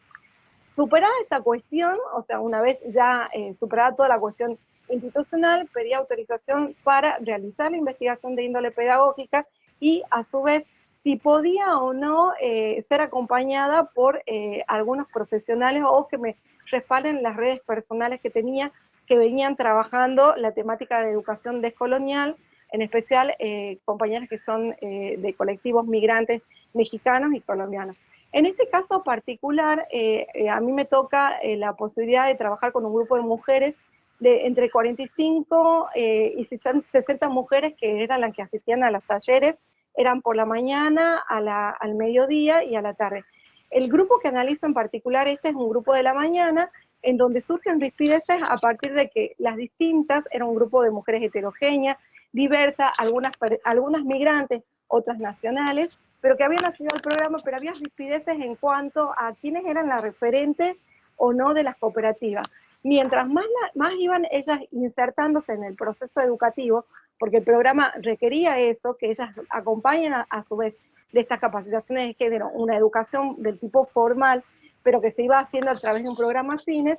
Superada esta cuestión, o sea, una vez ya superada toda la cuestión institucional, pedí autorización para realizar la investigación de índole pedagógica y a su vez si podía o no ser acompañada por algunos profesionales o que me respalden las redes personales que tenía, que venían trabajando la temática de educación descolonial, en especial compañeras que son de colectivos migrantes mexicanos y colombianos. En este caso particular, a mí me toca la posibilidad de trabajar con un grupo de mujeres de entre 45 y 60 mujeres que eran las que asistían a los talleres, eran por la mañana, al mediodía y a la tarde. El grupo que analizo en particular, este es un grupo de la mañana, en donde surgen rispideces a partir de que las distintas, era un grupo de mujeres heterogéneas, diversas, algunas migrantes, otras nacionales, pero que habían accedido al programa, pero había rispideces en cuanto a quiénes eran las referentes o no de las cooperativas. Mientras más iban ellas insertándose en el proceso educativo, porque el programa requería eso, que ellas acompañen a su vez de estas capacitaciones de género, una educación del tipo formal, pero que se iba haciendo a través de un programa fines,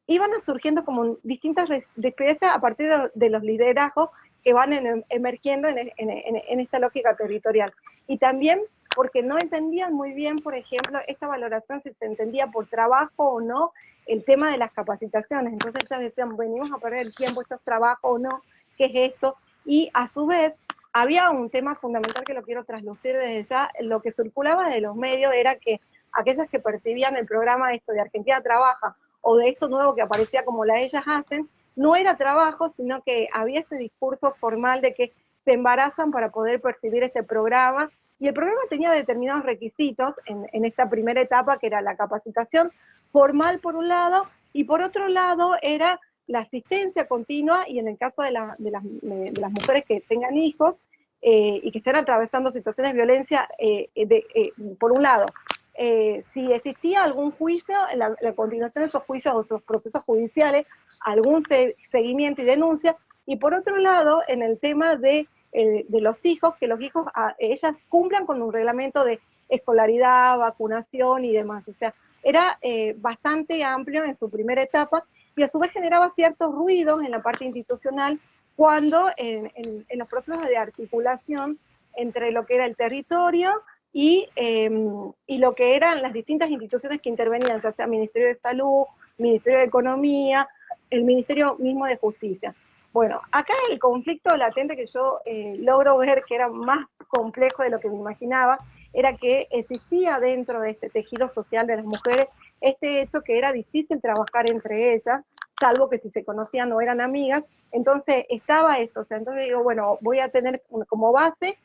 iban surgiendo como distintas rispideces a partir de los liderazgos que van emergiendo en esta lógica territorial. Y también porque no entendían muy bien, por ejemplo, esta valoración, si se entendía por trabajo o no, el tema de las capacitaciones. Entonces ellas decían, venimos a perder el tiempo, esto es trabajo o no, ¿qué es esto? Y a su vez, había un tema fundamental que lo quiero traslucir desde ya, lo que circulaba de los medios era que aquellas que percibían el programa esto de Argentina Trabaja, o de esto nuevo que aparecía como la ellas hacen, no era trabajo, sino que había este discurso formal de que se embarazan para poder percibir este programa, y el programa tenía determinados requisitos en esta primera etapa, que era la capacitación formal por un lado, y por otro lado era la asistencia continua, y en el caso de las mujeres que tengan hijos y que estén atravesando situaciones de violencia, por un lado, si existía algún juicio, la continuación de esos juicios o esos procesos judiciales, algún seguimiento y denuncia, y por otro lado, en el tema de los hijos, que los hijos, ellas cumplan con un reglamento de escolaridad, vacunación y demás. O sea, era bastante amplio en su primera etapa, y a su vez generaba ciertos ruidos en la parte institucional cuando en los procesos de articulación entre lo que era el territorio y lo que eran las distintas instituciones que intervenían, ya sea Ministerio de Salud, Ministerio de Economía, el Ministerio mismo de Justicia. Bueno, acá el conflicto latente que yo logro ver que era más complejo de lo que me imaginaba, era que existía dentro de este tejido social de las mujeres este hecho que era difícil trabajar entre ellas, salvo que si se conocían o eran amigas. Entonces estaba esto, o sea, entonces digo, bueno, voy a tener como base,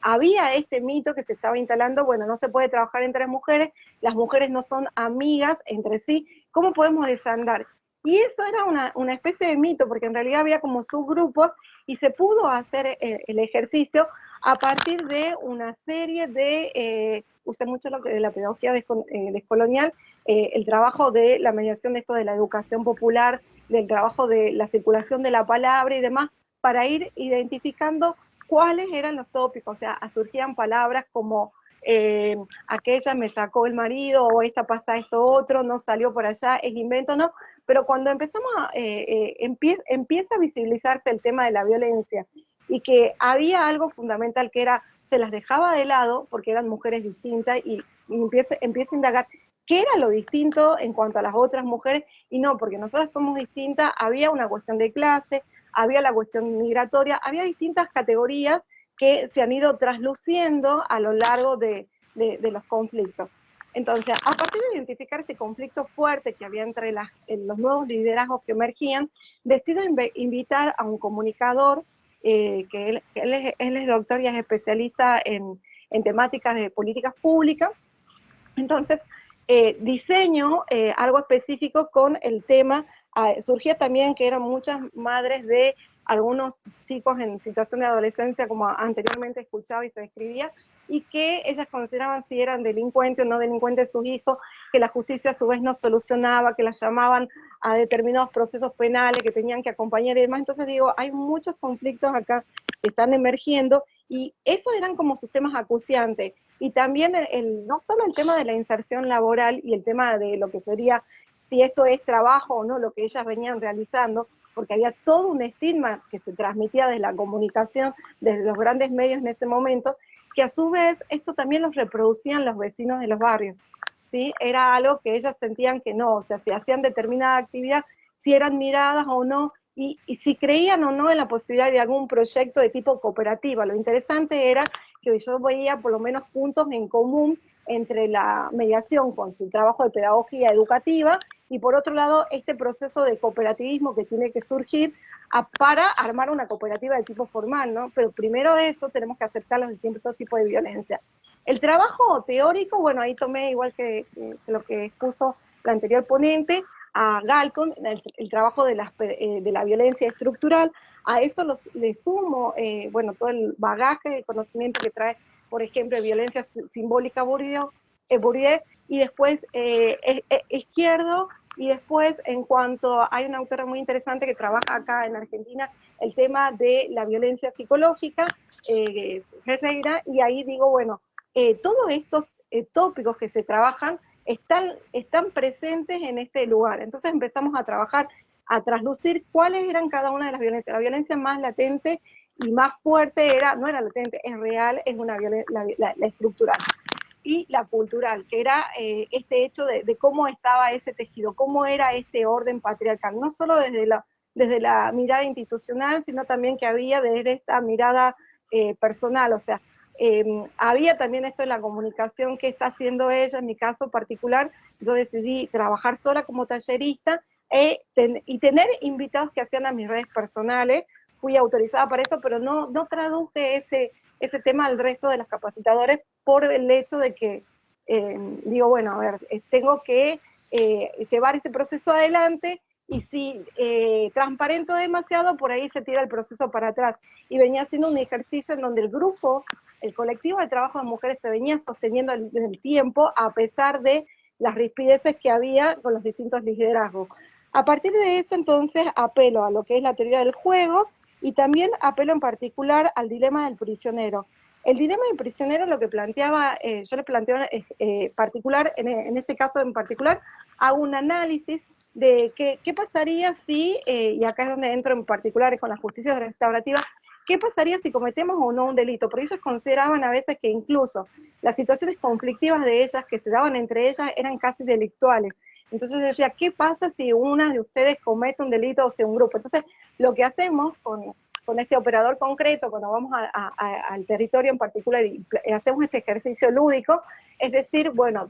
había este mito que se estaba instalando, bueno, no se puede trabajar entre las mujeres no son amigas entre sí, ¿cómo podemos desandar? Y eso era una especie de mito, porque en realidad había como subgrupos, y se pudo hacer el ejercicio a partir de una serie de, usé mucho lo que de la pedagogía descolonial, el trabajo de la mediación de esto de la educación popular, del trabajo de la circulación de la palabra y demás, para ir identificando cuáles eran los tópicos. O sea, surgían palabras como aquella me sacó el marido, o esta pasa esto otro, no salió por allá, es invento, no. Pero cuando empezamos empieza a visibilizarse el tema de la violencia, y que había algo fundamental que era, se las dejaba de lado porque eran mujeres distintas, y empieza a indagar qué era lo distinto en cuanto a las otras mujeres, y no, porque nosotras somos distintas, había una cuestión de clase, había la cuestión migratoria, había distintas categorías que se han ido trasluciendo a lo largo de los conflictos. Entonces, a partir de identificar este conflicto fuerte que había entre los nuevos liderazgos que emergían, decido invitar a un comunicador, que él es doctor y es especialista en temáticas de políticas públicas. Entonces, diseño algo específico con el tema. Surgía también que eran muchas madres de algunos chicos en situación de adolescencia, como anteriormente escuchaba y se describía, y que ellas consideraban si eran delincuentes o no delincuentes sus hijos, que la justicia a su vez no solucionaba, que las llamaban a determinados procesos penales, que tenían que acompañar y demás. Entonces digo, hay muchos conflictos acá que están emergiendo, y esos eran como sus temas acuciantes. Y también no solo el tema de la inserción laboral y el tema de lo que sería si esto es trabajo o no, lo que ellas venían realizando, porque había todo un estigma que se transmitía desde la comunicación, desde los grandes medios en ese momento, que a su vez esto también los reproducían los vecinos de los barrios, ¿sí? Era algo que ellas sentían que no, o sea, si hacían determinada actividad, si eran miradas o no, y si creían o no en la posibilidad de algún proyecto de tipo cooperativa. Lo interesante era que yo veía por lo menos puntos en común entre la mediación con su trabajo de pedagogía educativa y por otro lado este proceso de cooperativismo que tiene que surgir para armar una cooperativa de tipo formal, ¿no? Pero primero de eso tenemos que aceptar los distintos tipos de violencia. El trabajo teórico, bueno, ahí tomé igual que lo que expuso la anterior ponente, a Galton, el trabajo de la violencia estructural. A eso le sumo, bueno, todo el bagaje de conocimiento que trae, por ejemplo, violencia simbólica Bourdieu, y después Izquierdo, y después en cuanto hay una autora muy interesante que trabaja acá en Argentina, el tema de la violencia psicológica, Ferreira, y ahí digo, bueno, todos estos tópicos que se trabajan están presentes en este lugar. Entonces empezamos a trabajar, a traslucir cuáles eran cada una de las violencias. La violencia más latente y más fuerte no era latente, es real, es una la estructural. Y la cultural, que era este hecho de cómo estaba ese tejido, cómo era este orden patriarcal, no solo desde la mirada institucional, sino también que había desde esta mirada personal, o sea, había también esto en la comunicación que está haciendo ella. En mi caso particular, yo decidí trabajar sola como tallerista y tener invitados que hacían a mis redes personales. Fui autorizada para eso, pero no traduje ese tema al resto de los capacitadores por el hecho de que, digo, bueno, a ver, tengo que llevar este proceso adelante, y si transparento demasiado, por ahí se tira el proceso para atrás. Y venía haciendo un ejercicio en donde el colectivo de trabajo de mujeres se venía sosteniendo en el tiempo, a pesar de las rispideces que había con los distintos liderazgos. A partir de eso, entonces, apelo a lo que es la teoría del juego, y también apelo en particular al dilema del prisionero. El dilema del prisionero, lo que planteaba, yo le planteo particular, en este caso en particular, hago un análisis de qué pasaría si, y acá es donde entro en particular con la justicia restaurativa, qué pasaría si cometemos o no un delito. Por ellos consideraban a veces que incluso las situaciones conflictivas de ellas, que se daban entre ellas, eran casi delictuales. Entonces decía, ¿qué pasa si una de ustedes comete un delito o sea un grupo? Entonces, lo que hacemos con este operador concreto, cuando vamos al territorio en particular y hacemos este ejercicio lúdico, es decir, bueno,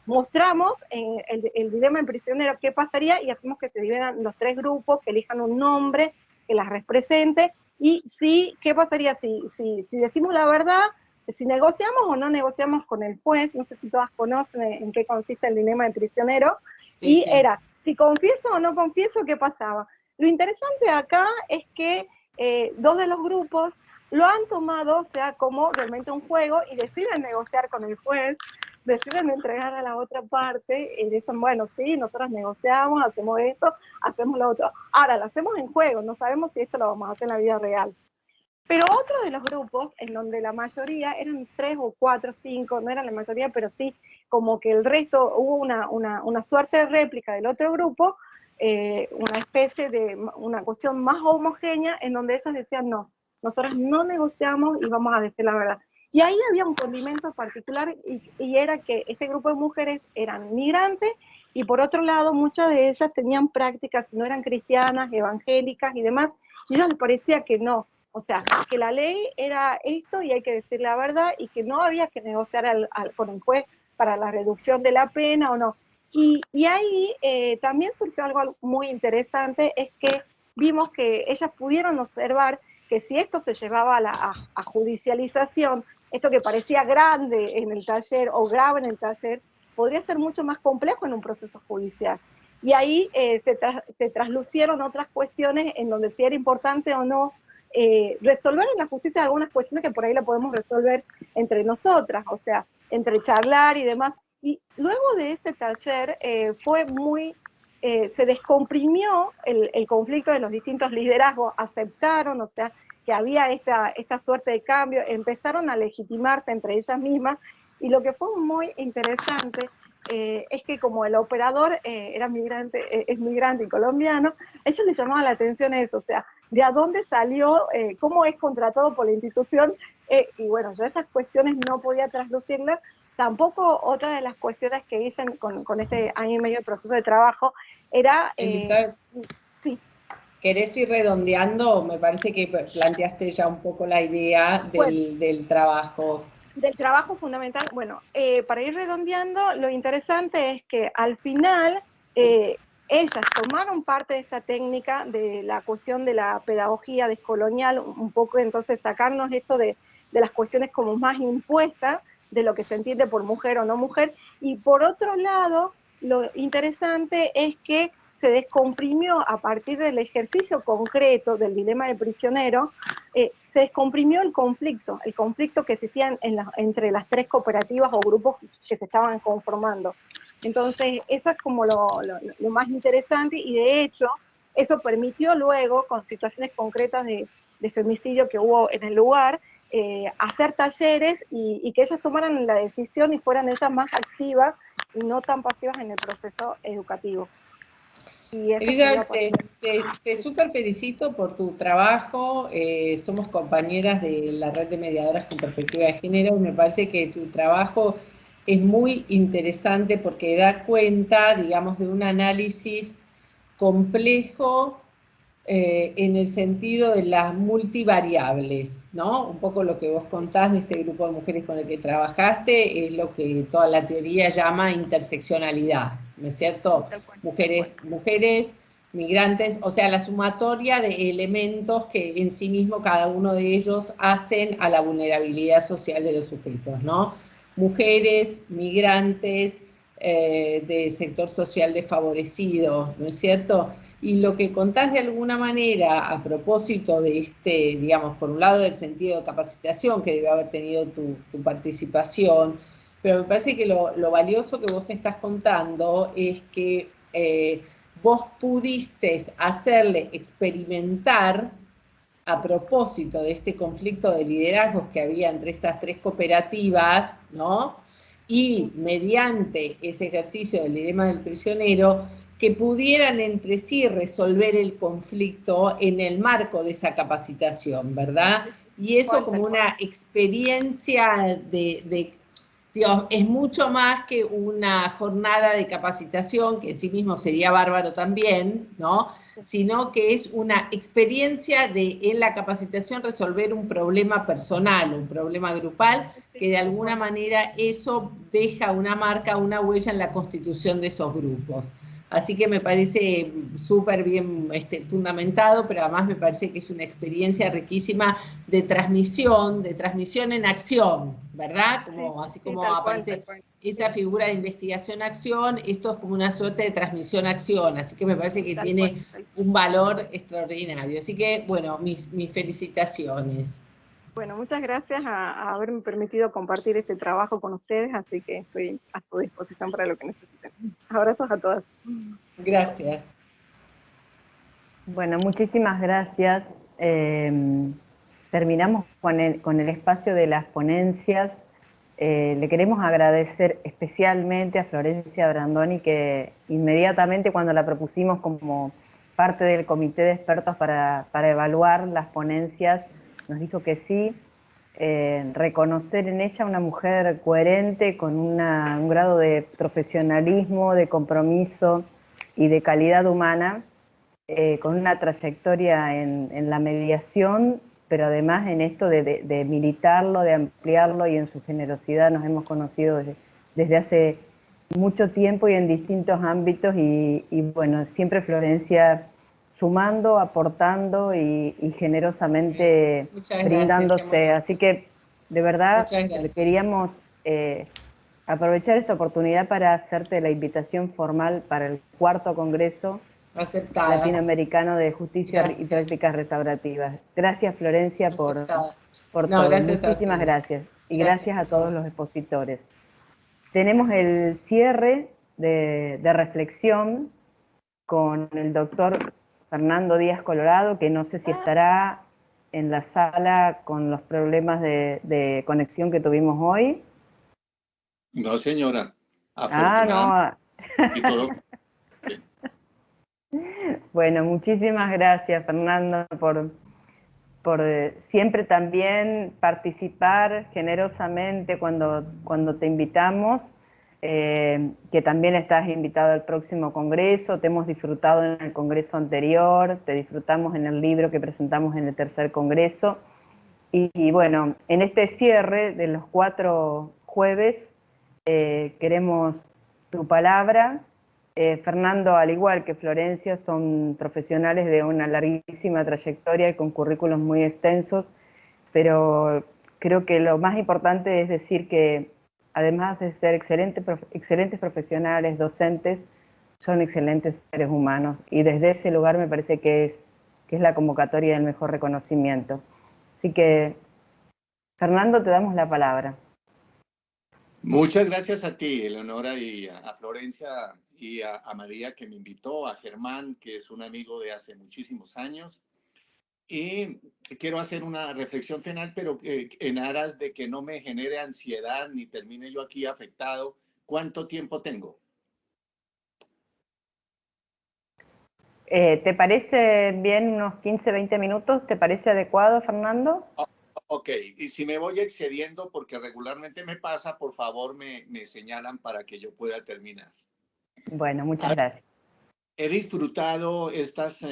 mostramos en el dilema del prisionero qué pasaría, y hacemos que se dividan los tres grupos, que elijan un nombre que las represente, y qué pasaría si decimos la verdad, si negociamos o no negociamos con el juez. No sé si todas conocen en qué consiste el dilema del prisionero, sí. Era, si confieso o no confieso, ¿qué pasaba? Lo interesante acá es que dos de los grupos lo han tomado, o sea, como realmente un juego, y deciden negociar con el juez, deciden entregar a la otra parte, y dicen, bueno, sí, nosotros negociamos, hacemos esto, hacemos lo otro. Ahora, lo hacemos en juego, no sabemos si esto lo vamos a hacer en la vida real. Pero otro de los grupos, en donde la mayoría, eran 3 o 4, 5, no eran la mayoría, pero sí, como que el resto, hubo una suerte de réplica del otro grupo, una especie de, una cuestión más homogénea, en donde ellos decían, no, nosotros no negociamos y vamos a decir la verdad. Y ahí había un condimento particular, y era que este grupo de mujeres eran migrantes, y por otro lado, muchas de ellas tenían prácticas, no eran cristianas, evangélicas y demás, y a ellos les parecía que no, o sea, que la ley era esto y hay que decir la verdad, y que no había que negociar con el juez para la reducción de la pena o no. Y ahí también surgió algo muy interesante, es que vimos que ellas pudieron observar que si esto se llevaba a judicialización, esto que parecía grande en el taller o grave en el taller, podría ser mucho más complejo en un proceso judicial. Y ahí se traslucieron otras cuestiones en donde si era importante o no resolver en la justicia algunas cuestiones que por ahí la podemos resolver entre nosotras, o sea, entre charlar y demás. Y luego de este taller fue se descomprimió el conflicto de los distintos liderazgos, aceptaron, o sea, que había esta suerte de cambio, empezaron a legitimarse entre ellas mismas, y lo que fue muy interesante es que como el operador era migrante, es migrante y colombiano, a ellos les llamaba la atención eso, o sea, de a dónde salió, cómo es contratado por la institución, y bueno, yo esas cuestiones no podía traslucirlas. Tampoco otra de las cuestiones que hice con este año y medio de proceso de trabajo era... Elizabeth, sí. ¿Querés ir redondeando? Me parece que planteaste ya un poco la idea del trabajo. Del trabajo fundamental, bueno, para ir redondeando, lo interesante es que al final ellas tomaron parte de esta técnica de la cuestión de la pedagogía descolonial, un poco entonces sacarnos esto de las cuestiones como más impuestas, de lo que se entiende por mujer o no mujer, y por otro lado, lo interesante es que se descomprimió a partir del ejercicio concreto del dilema del prisionero, se descomprimió el conflicto que existía entre las tres cooperativas o grupos que se estaban conformando. Entonces, eso es como lo más interesante, y de hecho, eso permitió luego, con situaciones concretas de femicidio que hubo en el lugar, hacer talleres y que ellas tomaran la decisión y fueran ellas más activas y no tan pasivas en el proceso educativo. Elizabeth, te súper felicito por tu trabajo. Somos compañeras de la Red de Mediadoras con Perspectiva de Género y me parece que tu trabajo es muy interesante porque da cuenta, digamos, de un análisis complejo en el sentido de las multivariables, ¿no? Un poco lo que vos contás de este grupo de mujeres con el que trabajaste es lo que toda la teoría llama interseccionalidad, ¿no es cierto? Mujeres, migrantes, o sea, la sumatoria de elementos que en sí mismo cada uno de ellos hacen a la vulnerabilidad social de los sujetos, ¿no? Mujeres, migrantes, de sector social desfavorecido, ¿no es cierto? Y lo que contás de alguna manera a propósito de digamos, por un lado del sentido de capacitación que debe haber tenido tu participación, pero me parece que lo valioso que vos estás contando es que vos pudiste hacerle experimentar a propósito de este conflicto de liderazgos que había entre estas tres cooperativas, ¿no? Y mediante ese ejercicio del dilema del prisionero, que pudieran entre sí resolver el conflicto en el marco de esa capacitación, ¿verdad? Y eso como una experiencia digamos, es mucho más que una jornada de capacitación, que en sí mismo sería bárbaro también, ¿no? Sino que es una experiencia de en la capacitación resolver un problema personal, un problema grupal, que de alguna manera eso deja una marca, una huella en la constitución de esos grupos. Así que me parece súper bien fundamentado, pero además me parece que es una experiencia riquísima de transmisión en acción, ¿verdad? Como, así como aparece esa figura de investigación-acción, esto es como una suerte de transmisión-acción, así que me parece que tiene un valor extraordinario. Así que, bueno, mis felicitaciones. Bueno, muchas gracias a haberme permitido compartir este trabajo con ustedes, así que estoy a su disposición para lo que necesiten. Abrazos a todas. Gracias. Bueno, muchísimas gracias. Terminamos con el espacio de las ponencias. Le queremos agradecer especialmente a Florencia Brandoni, que inmediatamente cuando la propusimos como parte del comité de expertos para evaluar las ponencias, nos dijo que sí. Reconocer en ella una mujer coherente, con un grado de profesionalismo, de compromiso y de calidad humana, con una trayectoria en la mediación, pero además en esto de militarlo, de ampliarlo, y en su generosidad nos hemos conocido desde hace mucho tiempo y en distintos ámbitos, y bueno, siempre Florencia sumando, aportando y generosamente brindándose. Así que, de verdad, queríamos aprovechar esta oportunidad para hacerte la invitación formal para el 4º Congreso Latinoamericano de Justicia y Prácticas Restaurativas. Gracias, Florencia, por todo. Muchísimas gracias. Y gracias a todos los expositores. Tenemos el cierre de reflexión con el doctor Fernando Díaz Colorado, que no sé si estará en la sala con los problemas de conexión que tuvimos hoy. No, señora. Ah, no. Y todo. Bueno, muchísimas gracias, Fernando, por siempre también participar generosamente cuando te invitamos, que también estás invitado al próximo congreso. Te hemos disfrutado en el congreso anterior, te disfrutamos en el libro que presentamos en el tercer congreso. Y bueno, en este cierre de los 4 jueves, queremos tu palabra. Fernando, al igual que Florencia, son profesionales de una larguísima trayectoria y con currículos muy extensos, pero creo que lo más importante es decir que, además de ser excelentes profesionales, docentes, son excelentes seres humanos, y desde ese lugar me parece que es la convocatoria del mejor reconocimiento. Así que, Fernando, te damos la palabra. Muchas gracias a ti, Eleonora, y a Florencia y a María, que me invitó, a Germán, que es un amigo de hace muchísimos años. Y quiero hacer una reflexión final, pero en aras de que no me genere ansiedad ni termine yo aquí afectado. ¿Cuánto tiempo tengo? ¿Te parece bien unos 15, 20 minutos? ¿Te parece adecuado, Fernando? Ok, y si me voy excediendo, porque regularmente me pasa, por favor me señalan para que yo pueda terminar. Bueno, muchas gracias. He disfrutado estas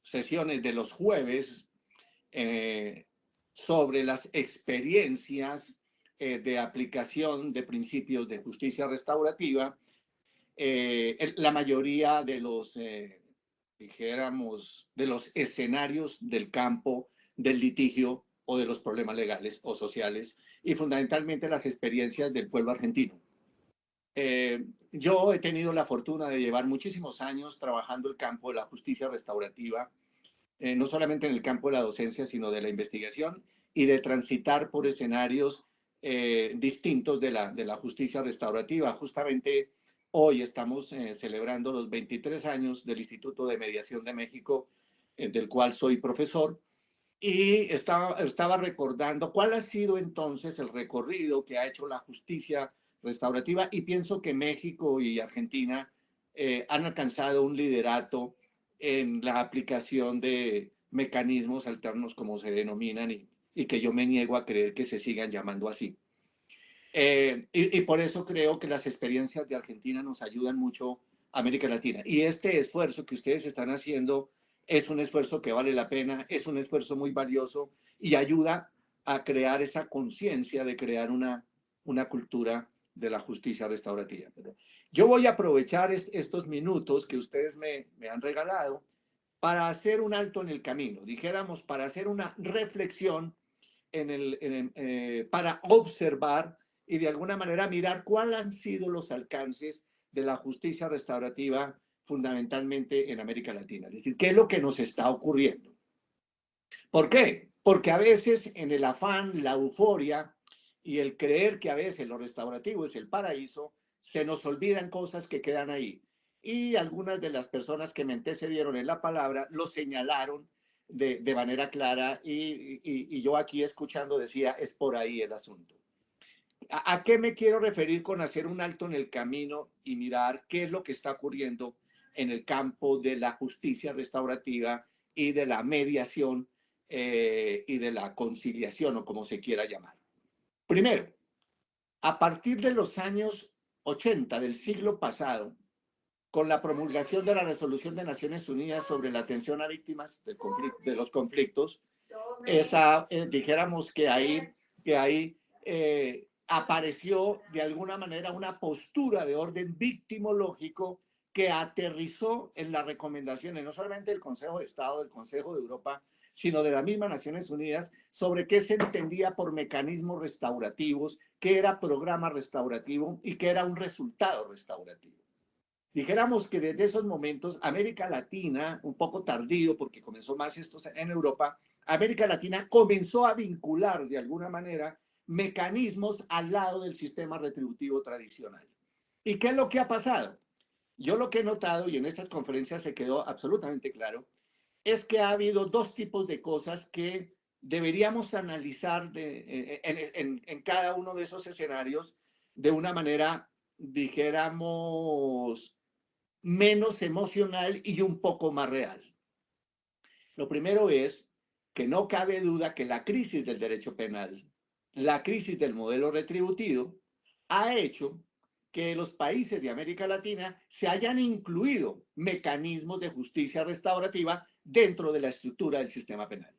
sesiones de los jueves sobre las experiencias de aplicación de principios de justicia restaurativa. La mayoría de los, dijéramos, de los escenarios del campo del litigio o de los problemas legales o sociales, y fundamentalmente las experiencias del pueblo argentino. Yo he tenido la fortuna de llevar muchísimos años trabajando el campo de la justicia restaurativa, no solamente en el campo de la docencia, sino de la investigación, y de transitar por escenarios distintos de la justicia restaurativa. Justamente hoy estamos celebrando los 23 años del Instituto de Mediación de México, del cual soy profesor, y estaba recordando cuál ha sido entonces el recorrido que ha hecho la justicia restaurativa, y pienso que México y Argentina han alcanzado un liderato en la aplicación de mecanismos alternos, como se denominan, y que yo me niego a creer que se sigan llamando así. Y por eso creo que las experiencias de Argentina nos ayudan mucho a América Latina. Y este esfuerzo que ustedes están haciendo es un esfuerzo que vale la pena, es un esfuerzo muy valioso y ayuda a crear esa conciencia de crear una cultura de la justicia restaurativa. Yo voy a aprovechar estos minutos que ustedes me han regalado para hacer un alto en el camino, dijéramos, para hacer una reflexión para observar y de alguna manera mirar cuáles han sido los alcances de la justicia restaurativa fundamentalmente en América Latina. Es decir, ¿qué es lo que nos está ocurriendo? ¿Por qué? Porque a veces en el afán, la euforia y el creer que a veces lo restaurativo es el paraíso, se nos olvidan cosas que quedan ahí. Y algunas de las personas que me antecedieron en la palabra lo señalaron de manera clara, y yo aquí escuchando decía, es por ahí el asunto. ¿A qué me quiero referir con hacer un alto en el camino y mirar qué es lo que está ocurriendo en el campo de la justicia restaurativa y de la mediación y de la conciliación, o como se quiera llamar? Primero, a partir de los años 80 del siglo pasado, con la promulgación de la Resolución de Naciones Unidas sobre la atención a víctimas de los conflictos, dijéramos que ahí apareció de alguna manera una postura de orden victimológico que aterrizó en las recomendaciones, no solamente del Consejo de Estado, del Consejo de Europa, sino de las mismas Naciones Unidas, sobre qué se entendía por mecanismos restaurativos, qué era programa restaurativo y qué era un resultado restaurativo. Dijéramos que desde esos momentos, América Latina, un poco tardío porque comenzó más esto en Europa, América Latina comenzó a vincular de alguna manera mecanismos al lado del sistema retributivo tradicional. ¿Y qué es lo que ha pasado? Yo lo que he notado, y en estas conferencias se quedó absolutamente claro, es que ha habido dos tipos de cosas que deberíamos analizar en cada uno de esos escenarios de una manera dijéramos, menos emocional y un poco más real. Lo primero es que no cabe duda que la crisis del derecho penal, la crisis del modelo retributivo, ha hecho que los países de América Latina se hayan incluido mecanismos de justicia restaurativa dentro de la estructura del sistema penal.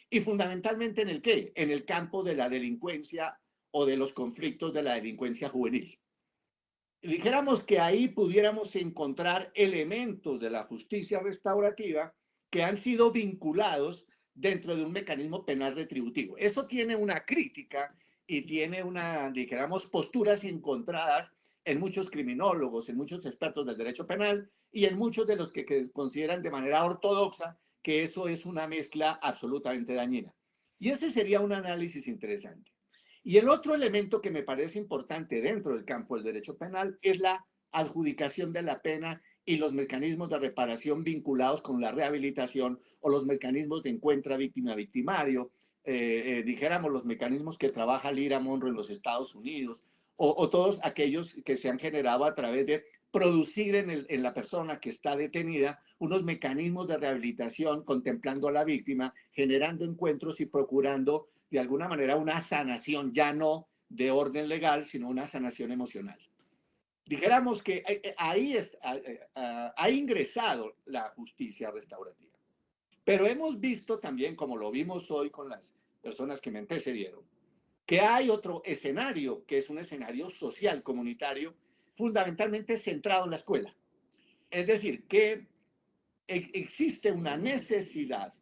Y fundamentalmente ¿en el qué? En el campo de la delincuencia o de los conflictos de la delincuencia juvenil. Dijéramos que ahí pudiéramos encontrar elementos de la justicia restaurativa que han sido vinculados dentro de un mecanismo penal retributivo. Eso tiene una crítica y tiene dijéramos, posturas encontradas en muchos criminólogos, en muchos expertos del derecho penal y en muchos de los que consideran de manera ortodoxa que eso es una mezcla absolutamente dañina. Y ese sería un análisis interesante. Y el otro elemento que me parece importante dentro del campo del derecho penal es la adjudicación de la pena y los mecanismos de reparación vinculados con la rehabilitación o los mecanismos de encuentro víctima-victimario, dijéramos los mecanismos que trabaja Lira Monroe en los Estados Unidos, o todos aquellos que se han generado a través de producir en la persona que está detenida unos mecanismos de rehabilitación contemplando a la víctima, generando encuentros y procurando de alguna manera una sanación, ya no de orden legal, sino una sanación emocional. Dijéramos que ahí ha ingresado la justicia restaurativa. Pero hemos visto también, como lo vimos hoy con las personas que me antecedieron, que hay otro escenario, que es un escenario social, comunitario, fundamentalmente centrado en la escuela. Es decir, que existe una necesidad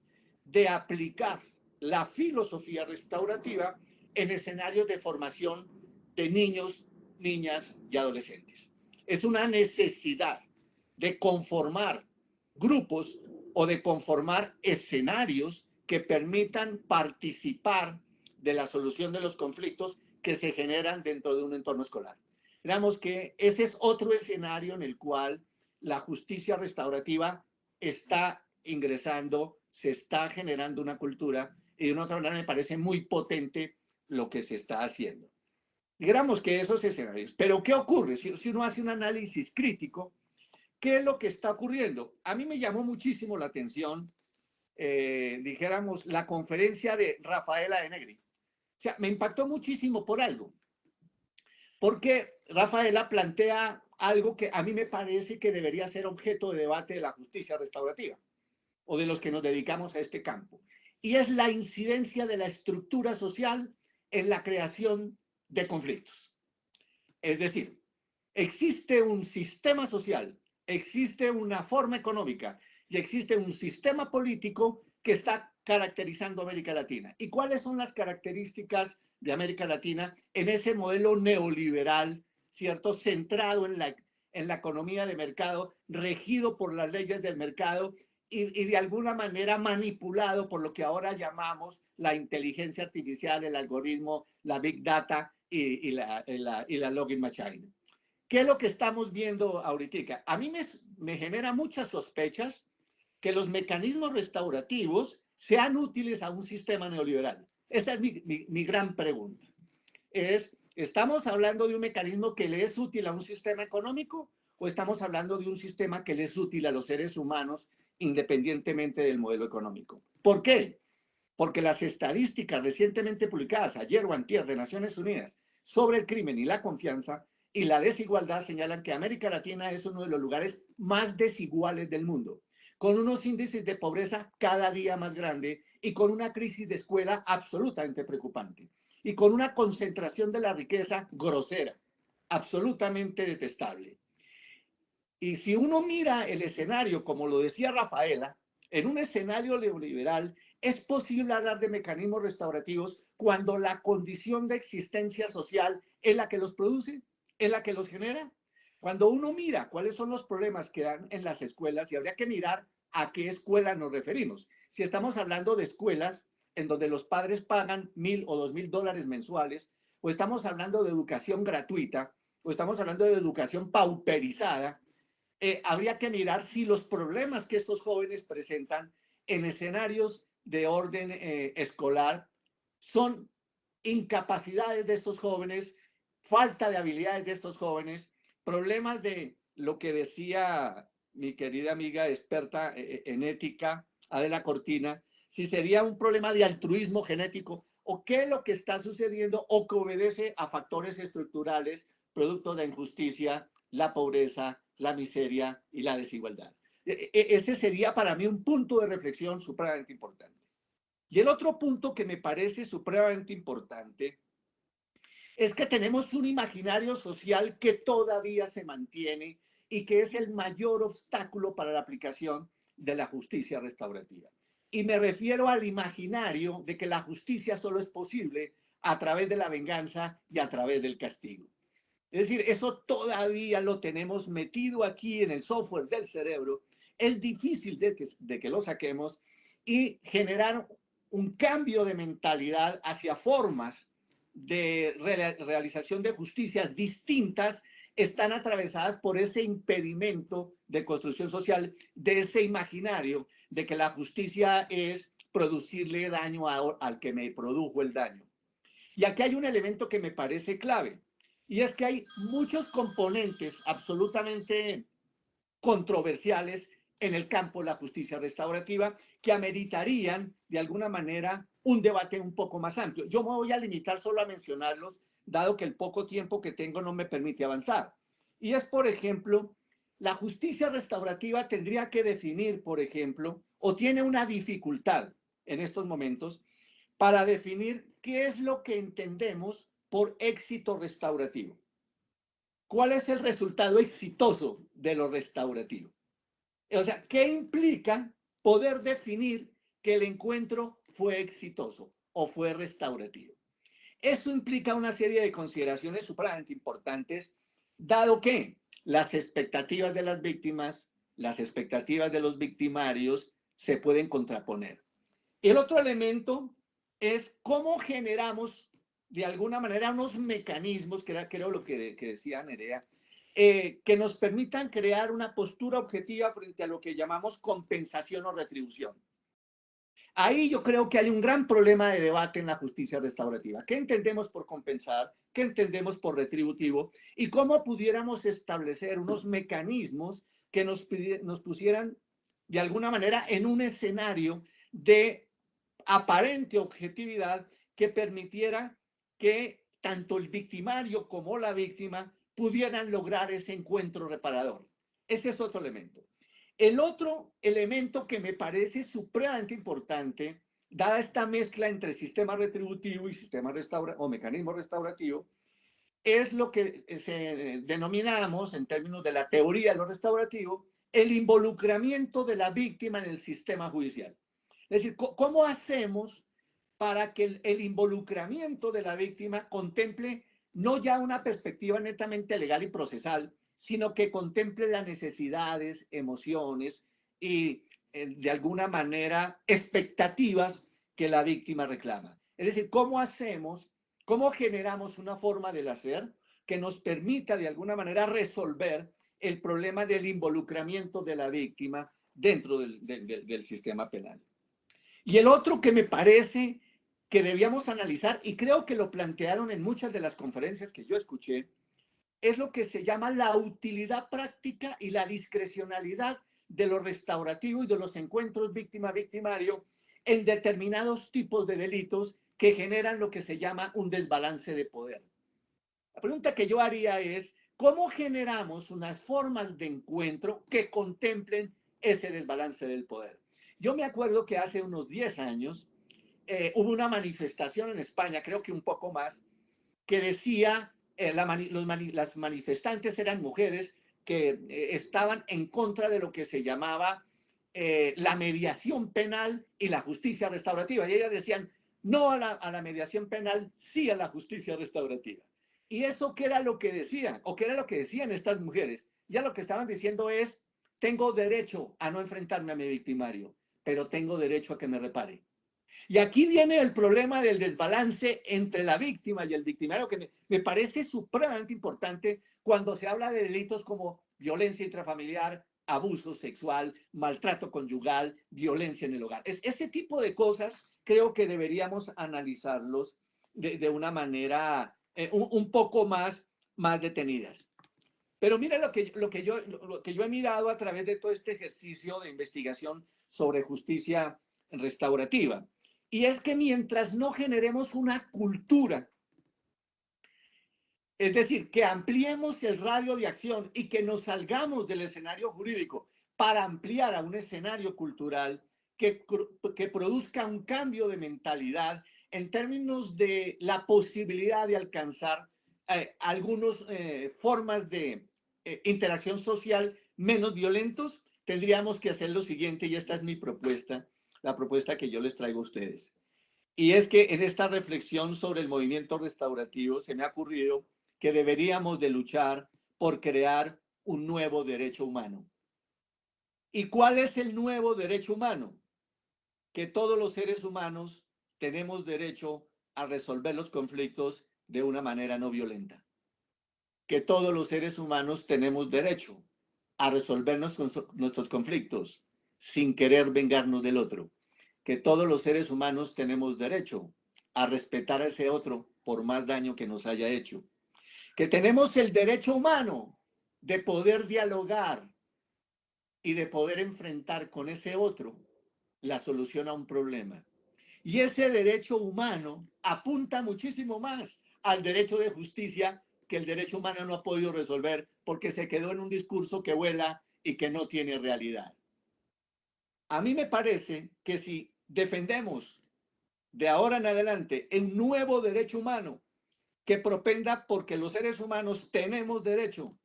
de aplicar la filosofía restaurativa en escenarios de formación de niños, niñas y adolescentes. Es una necesidad de conformar grupos o de conformar escenarios que permitan participar de la solución de los conflictos que se generan dentro de un entorno escolar. Digamos que ese es otro escenario en el cual la justicia restaurativa está ingresando, se está generando una cultura y de una otra manera me parece muy potente lo que se está haciendo. Digamos que esos escenarios. Pero ¿qué ocurre? Si uno hace un análisis crítico, ¿qué es lo que está ocurriendo? A mí me llamó muchísimo la atención, dijéramos, la conferencia de Rafaela de Negri. O sea, me impactó muchísimo por algo. Porque Rafaela plantea algo que a mí me parece que debería ser objeto de debate de la justicia restaurativa o de los que nos dedicamos a este campo. Y es la incidencia de la estructura social en la creación de conflictos. Es decir, existe un sistema social, existe una forma económica y existe un sistema político que está caracterizando a América Latina. ¿Y cuáles son las características de América Latina en ese modelo neoliberal, ¿cierto? Centrado en la economía de mercado, regido por las leyes del mercado y de alguna manera manipulado por lo que ahora llamamos la inteligencia artificial, el algoritmo, la big data y la login machine. ¿Qué es lo que estamos viendo ahorita? A mí me genera muchas sospechas que los mecanismos restaurativos sean útiles a un sistema neoliberal. Esa es mi gran pregunta. ¿Estamos hablando de un mecanismo que le es útil a un sistema económico o estamos hablando de un sistema que le es útil a los seres humanos independientemente del modelo económico? ¿Por qué? Porque las estadísticas recientemente publicadas ayer o antier de Naciones Unidas sobre el crimen y la confianza y la desigualdad señalan que América Latina es uno de los lugares más desiguales del mundo, con unos índices de pobreza cada día más grande y con una crisis de escuela absolutamente preocupante y con una concentración de la riqueza grosera, absolutamente detestable. Y si uno mira el escenario, como lo decía Rafaela, en un escenario neoliberal es posible hablar de mecanismos restaurativos cuando la condición de existencia social es la que los produce, es la que los genera. Cuando uno mira cuáles son los problemas que dan en las escuelas, y habría que mirar a qué escuela nos referimos. Si estamos hablando de escuelas en donde los padres pagan $1,000 o $2,000 mensuales, o estamos hablando de educación gratuita, o estamos hablando de educación pauperizada, habría que mirar si los problemas que estos jóvenes presentan en escenarios de orden escolar son incapacidades de estos jóvenes, falta de habilidades de estos jóvenes, problemas de lo que decía mi querida amiga experta en ética, Adela Cortina, si sería un problema de altruismo genético o qué es lo que está sucediendo o que obedece a factores estructurales producto de la injusticia, la pobreza, la miseria y la desigualdad. Ese sería para mí un punto de reflexión supremamente importante. Y el otro punto que me parece supremamente importante es que tenemos un imaginario social que todavía se mantiene y que es el mayor obstáculo para la aplicación de la justicia restaurativa. Y me refiero al imaginario de que la justicia solo es posible a través de la venganza y a través del castigo. Es decir, eso todavía lo tenemos metido aquí en el software del cerebro. Es difícil de que lo saquemos y generar un cambio de mentalidad hacia formas de realización de justicias distintas están atravesadas por ese impedimento de construcción social, de ese imaginario de que la justicia es producirle daño al que me produjo el daño. Y aquí hay un elemento que me parece clave, y es que hay muchos componentes absolutamente controversiales en el campo de la justicia restaurativa que ameritarían, de alguna manera, un debate un poco más amplio. Yo me voy a limitar solo a mencionarlos, dado que el poco tiempo que tengo no me permite avanzar. Y es, por ejemplo, la justicia restaurativa tendría que definir, por ejemplo, o tiene una dificultad en estos momentos para definir qué es lo que entendemos por éxito restaurativo. ¿Cuál es el resultado exitoso de lo restaurativo? O sea, ¿qué implica poder definir que el encuentro fue exitoso o fue restaurativo? Eso implica una serie de consideraciones supremamente importantes, dado que las expectativas de las víctimas, las expectativas de los victimarios se pueden contraponer. El otro elemento es cómo generamos de alguna manera unos mecanismos, que era creo lo que decía Nerea, que nos permitan crear una postura objetiva frente a lo que llamamos compensación o retribución. Ahí yo creo que hay un gran problema de debate en la justicia restaurativa. ¿Qué entendemos por compensar? ¿Qué entendemos por retributivo? Y cómo pudiéramos establecer unos mecanismos que nos pusieran de alguna manera en un escenario de aparente objetividad que permitiera que tanto el victimario como la víctima pudieran lograr ese encuentro reparador. Ese es otro elemento. El otro elemento que me parece supremamente importante, dada esta mezcla entre sistema retributivo y sistema o mecanismo restaurativo, es lo que denominamos en términos de la teoría de lo restaurativo, el involucramiento de la víctima en el sistema judicial. Es decir, ¿cómo hacemos para que el involucramiento de la víctima contemple no ya una perspectiva netamente legal y procesal, sino que contemple las necesidades, emociones y, de alguna manera, expectativas que la víctima reclama? Es decir, ¿cómo generamos una forma del hacer que nos permita, de alguna manera, resolver el problema del involucramiento de la víctima dentro del sistema penal? Y el otro que me parece que debíamos analizar, y creo que lo plantearon en muchas de las conferencias que yo escuché, es lo que se llama la utilidad práctica y la discrecionalidad de lo restaurativo y de los encuentros víctima-victimario en determinados tipos de delitos que generan lo que se llama un desbalance de poder. La pregunta que yo haría es, ¿cómo generamos unas formas de encuentro que contemplen ese desbalance del poder? Yo me acuerdo que hace unos 10 años hubo una manifestación en España, creo que un poco más, que decía, las manifestantes eran mujeres que estaban en contra de lo que se llamaba la mediación penal y la justicia restaurativa. Y ellas decían, no a la mediación penal, sí a la justicia restaurativa. ¿Y eso qué era lo que decían? ¿O qué era lo que decían estas mujeres? Ya lo que estaban diciendo es, tengo derecho a no enfrentarme a mi victimario, pero tengo derecho a que me repare. Y aquí viene el problema del desbalance entre la víctima y el victimario, que me parece supremamente importante cuando se habla de delitos como violencia intrafamiliar, abuso sexual, maltrato conyugal, violencia en el hogar. Ese tipo de cosas creo que deberíamos analizarlos de una manera un poco más detenidas. Pero mira lo que yo he mirado a través de todo este ejercicio de investigación sobre justicia restaurativa. Y es que mientras no generemos una cultura, es decir, que ampliemos el radio de acción y que nos salgamos del escenario jurídico para ampliar a un escenario cultural que produzca un cambio de mentalidad en términos de la posibilidad de alcanzar algunas formas de interacción social menos violentos, tendríamos que hacer lo siguiente, y esta es mi propuesta, la propuesta que yo les traigo a ustedes. Y es que en esta reflexión sobre el movimiento restaurativo se me ha ocurrido que deberíamos de luchar por crear un nuevo derecho humano. ¿Y cuál es el nuevo derecho humano? Que todos los seres humanos tenemos derecho a resolver los conflictos de una manera no violenta. Que todos los seres humanos tenemos derecho a resolver nuestros conflictos sin querer vengarnos del otro. Que todos los seres humanos tenemos derecho a respetar a ese otro por más daño que nos haya hecho. Que tenemos el derecho humano de poder dialogar y de poder enfrentar con ese otro la solución a un problema. Y ese derecho humano apunta muchísimo más al derecho de justicia que el derecho humano no ha podido resolver porque se quedó en un discurso que vuela y que no tiene realidad. A mí me parece que si defendemos de ahora en adelante un nuevo derecho humano que propenda porque los seres humanos tenemos derecho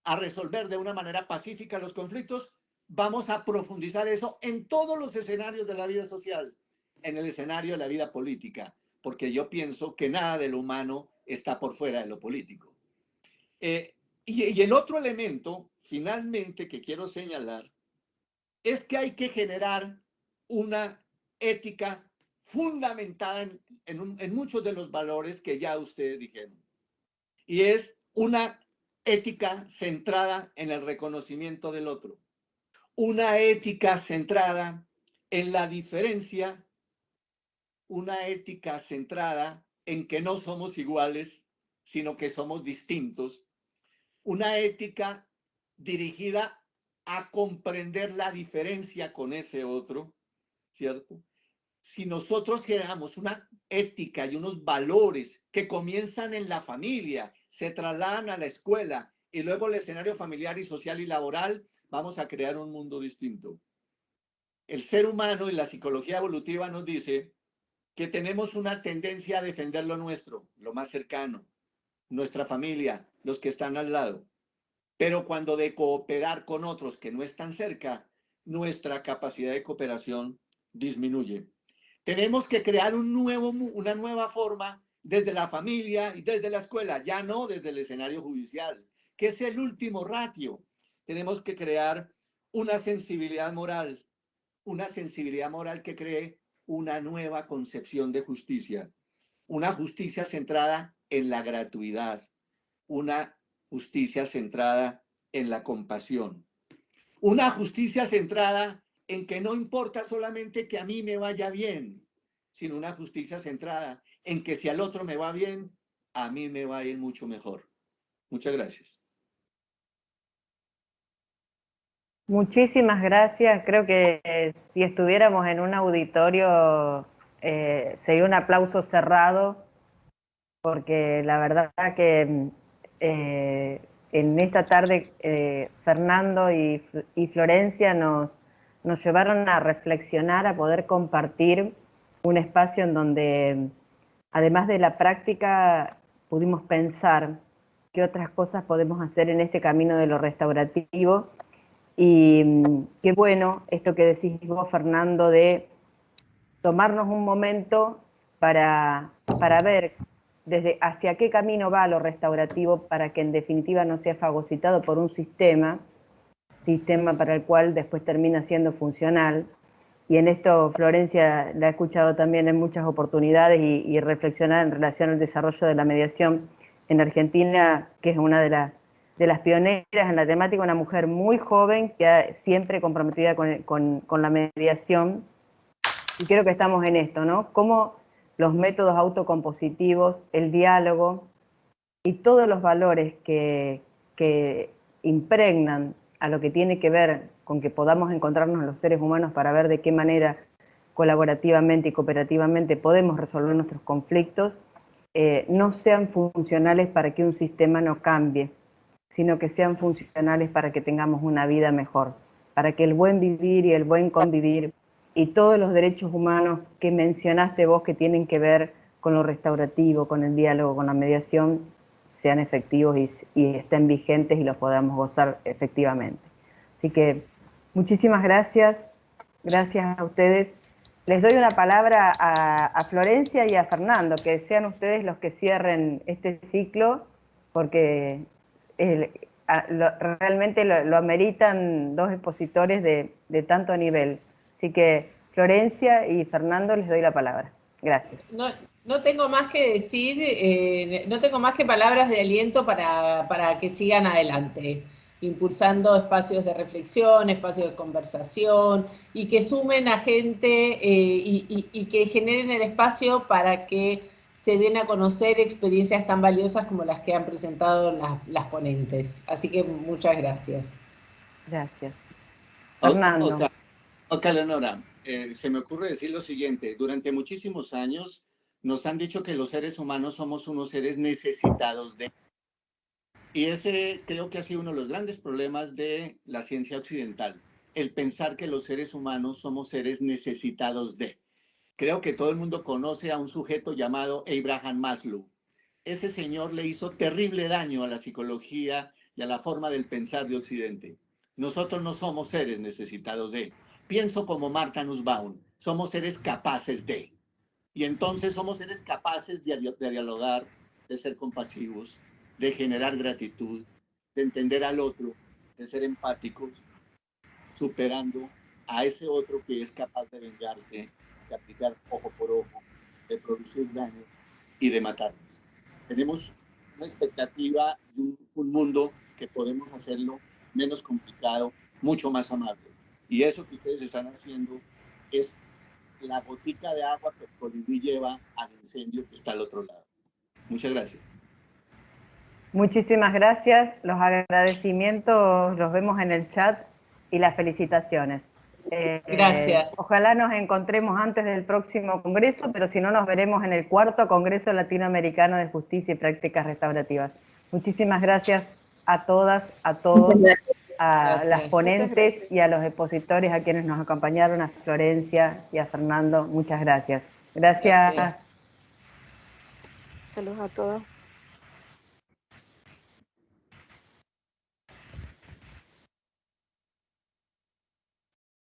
a resolver de una manera pacífica los conflictos, vamos a profundizar eso en todos los escenarios de la vida social, en el escenario de la vida política, porque yo pienso que nada de lo humano está por fuera de lo político. Y el otro elemento, finalmente, que quiero señalar, es que hay que generar una ética fundamentada en muchos de los valores que ya ustedes dijeron. Y es una ética centrada en el reconocimiento del otro. Una ética centrada en la diferencia. Una ética centrada en que no somos iguales, sino que somos distintos. Una ética dirigida a comprender la diferencia con ese otro, ¿cierto? Si nosotros generamos una ética y unos valores que comienzan en la familia, se trasladan a la escuela y luego al escenario familiar y social y laboral, vamos a crear un mundo distinto. El ser humano y la psicología evolutiva nos dice que tenemos una tendencia a defender lo nuestro, lo más cercano, nuestra familia, los que están al lado. Pero cuando de cooperar con otros que no están cerca, nuestra capacidad de cooperación disminuye. Tenemos que crear una nueva forma desde la familia y desde la escuela, ya no desde el escenario judicial, que es el último ratio. Tenemos que crear una sensibilidad moral que cree una nueva concepción de justicia, una justicia centrada en la gratuidad, una justicia centrada en la compasión, una justicia centrada en que no importa solamente que a mí me vaya bien, sino una justicia centrada en que si al otro me va bien, a mí me va a ir mucho mejor. Muchas gracias. Muchísimas gracias. Creo que si estuviéramos en un auditorio sería un aplauso cerrado, porque la verdad que en esta tarde Fernando y Florencia nos llevaron a reflexionar, a poder compartir un espacio en donde, además de la práctica, pudimos pensar qué otras cosas podemos hacer en este camino de lo restaurativo. Y qué bueno esto que decís vos, Fernando, de tomarnos un momento para ver desde hacia qué camino va lo restaurativo para que en definitiva no sea fagocitado por un sistema para el cual después termina siendo funcional. Y en esto Florencia la he escuchado también en muchas oportunidades y reflexionar en relación al desarrollo de la mediación en Argentina, que es una de las pioneras en la temática, una mujer muy joven que siempre comprometida con la mediación. Y creo que estamos en esto, ¿no? Cómo los métodos autocompositivos, el diálogo y todos los valores que que impregnan a lo que tiene que ver con que podamos encontrarnos los seres humanos para ver de qué manera colaborativamente y cooperativamente podemos resolver nuestros conflictos, no sean funcionales para que un sistema no cambie, sino que sean funcionales para que tengamos una vida mejor, para que el buen vivir y el buen convivir y todos los derechos humanos que mencionaste vos que tienen que ver con lo restaurativo, con el diálogo, con la mediación, sean efectivos y estén vigentes y los podamos gozar efectivamente. Así que muchísimas gracias, gracias a ustedes. Les doy una palabra a Florencia y a Fernando, que sean ustedes los que cierren este ciclo, porque realmente lo ameritan dos expositores de tanto nivel. Así que Florencia y Fernando, les doy la palabra. Gracias. No tengo más que decir, no tengo más que palabras de aliento para que sigan adelante, impulsando espacios de reflexión, espacios de conversación, y que sumen a gente y que generen el espacio para que se den a conocer experiencias tan valiosas como las que han presentado las ponentes. Así que muchas gracias. Gracias. Fernando. Ok, Leonora, se me ocurre decir lo siguiente. Durante muchísimos años nos han dicho que los seres humanos somos unos seres necesitados de... Y ese creo que ha sido uno de los grandes problemas de la ciencia occidental, el pensar que los seres humanos somos seres necesitados de. Creo que todo el mundo conoce a un sujeto llamado Abraham Maslow. Ese señor le hizo terrible daño a la psicología y a la forma del pensar de Occidente. Nosotros no somos seres necesitados de. Pienso como Martha Nussbaum, somos seres capaces de. Y entonces somos seres capaces de dialogar, de ser compasivos, de generar gratitud, de entender al otro, de ser empáticos, superando a ese otro que es capaz de vengarse, de aplicar ojo por ojo, de producir daño y de matarnos. Tenemos una expectativa y un mundo que podemos hacerlo menos complicado, mucho más amable. Y eso que ustedes están haciendo es la gotica de agua que el colibrí lleva al incendio que está al otro lado. Muchas gracias. Muchísimas gracias. Los agradecimientos los vemos en el chat y las felicitaciones. Gracias. Ojalá nos encontremos antes del próximo congreso, pero si no nos veremos en el 4º Congreso Latinoamericano de Justicia y Prácticas Restaurativas. Muchísimas gracias a todas, a todos, a las ponentes y a los expositores, a quienes nos acompañaron, a Florencia y a Fernando. Muchas gracias. Gracias. Saludos a todos.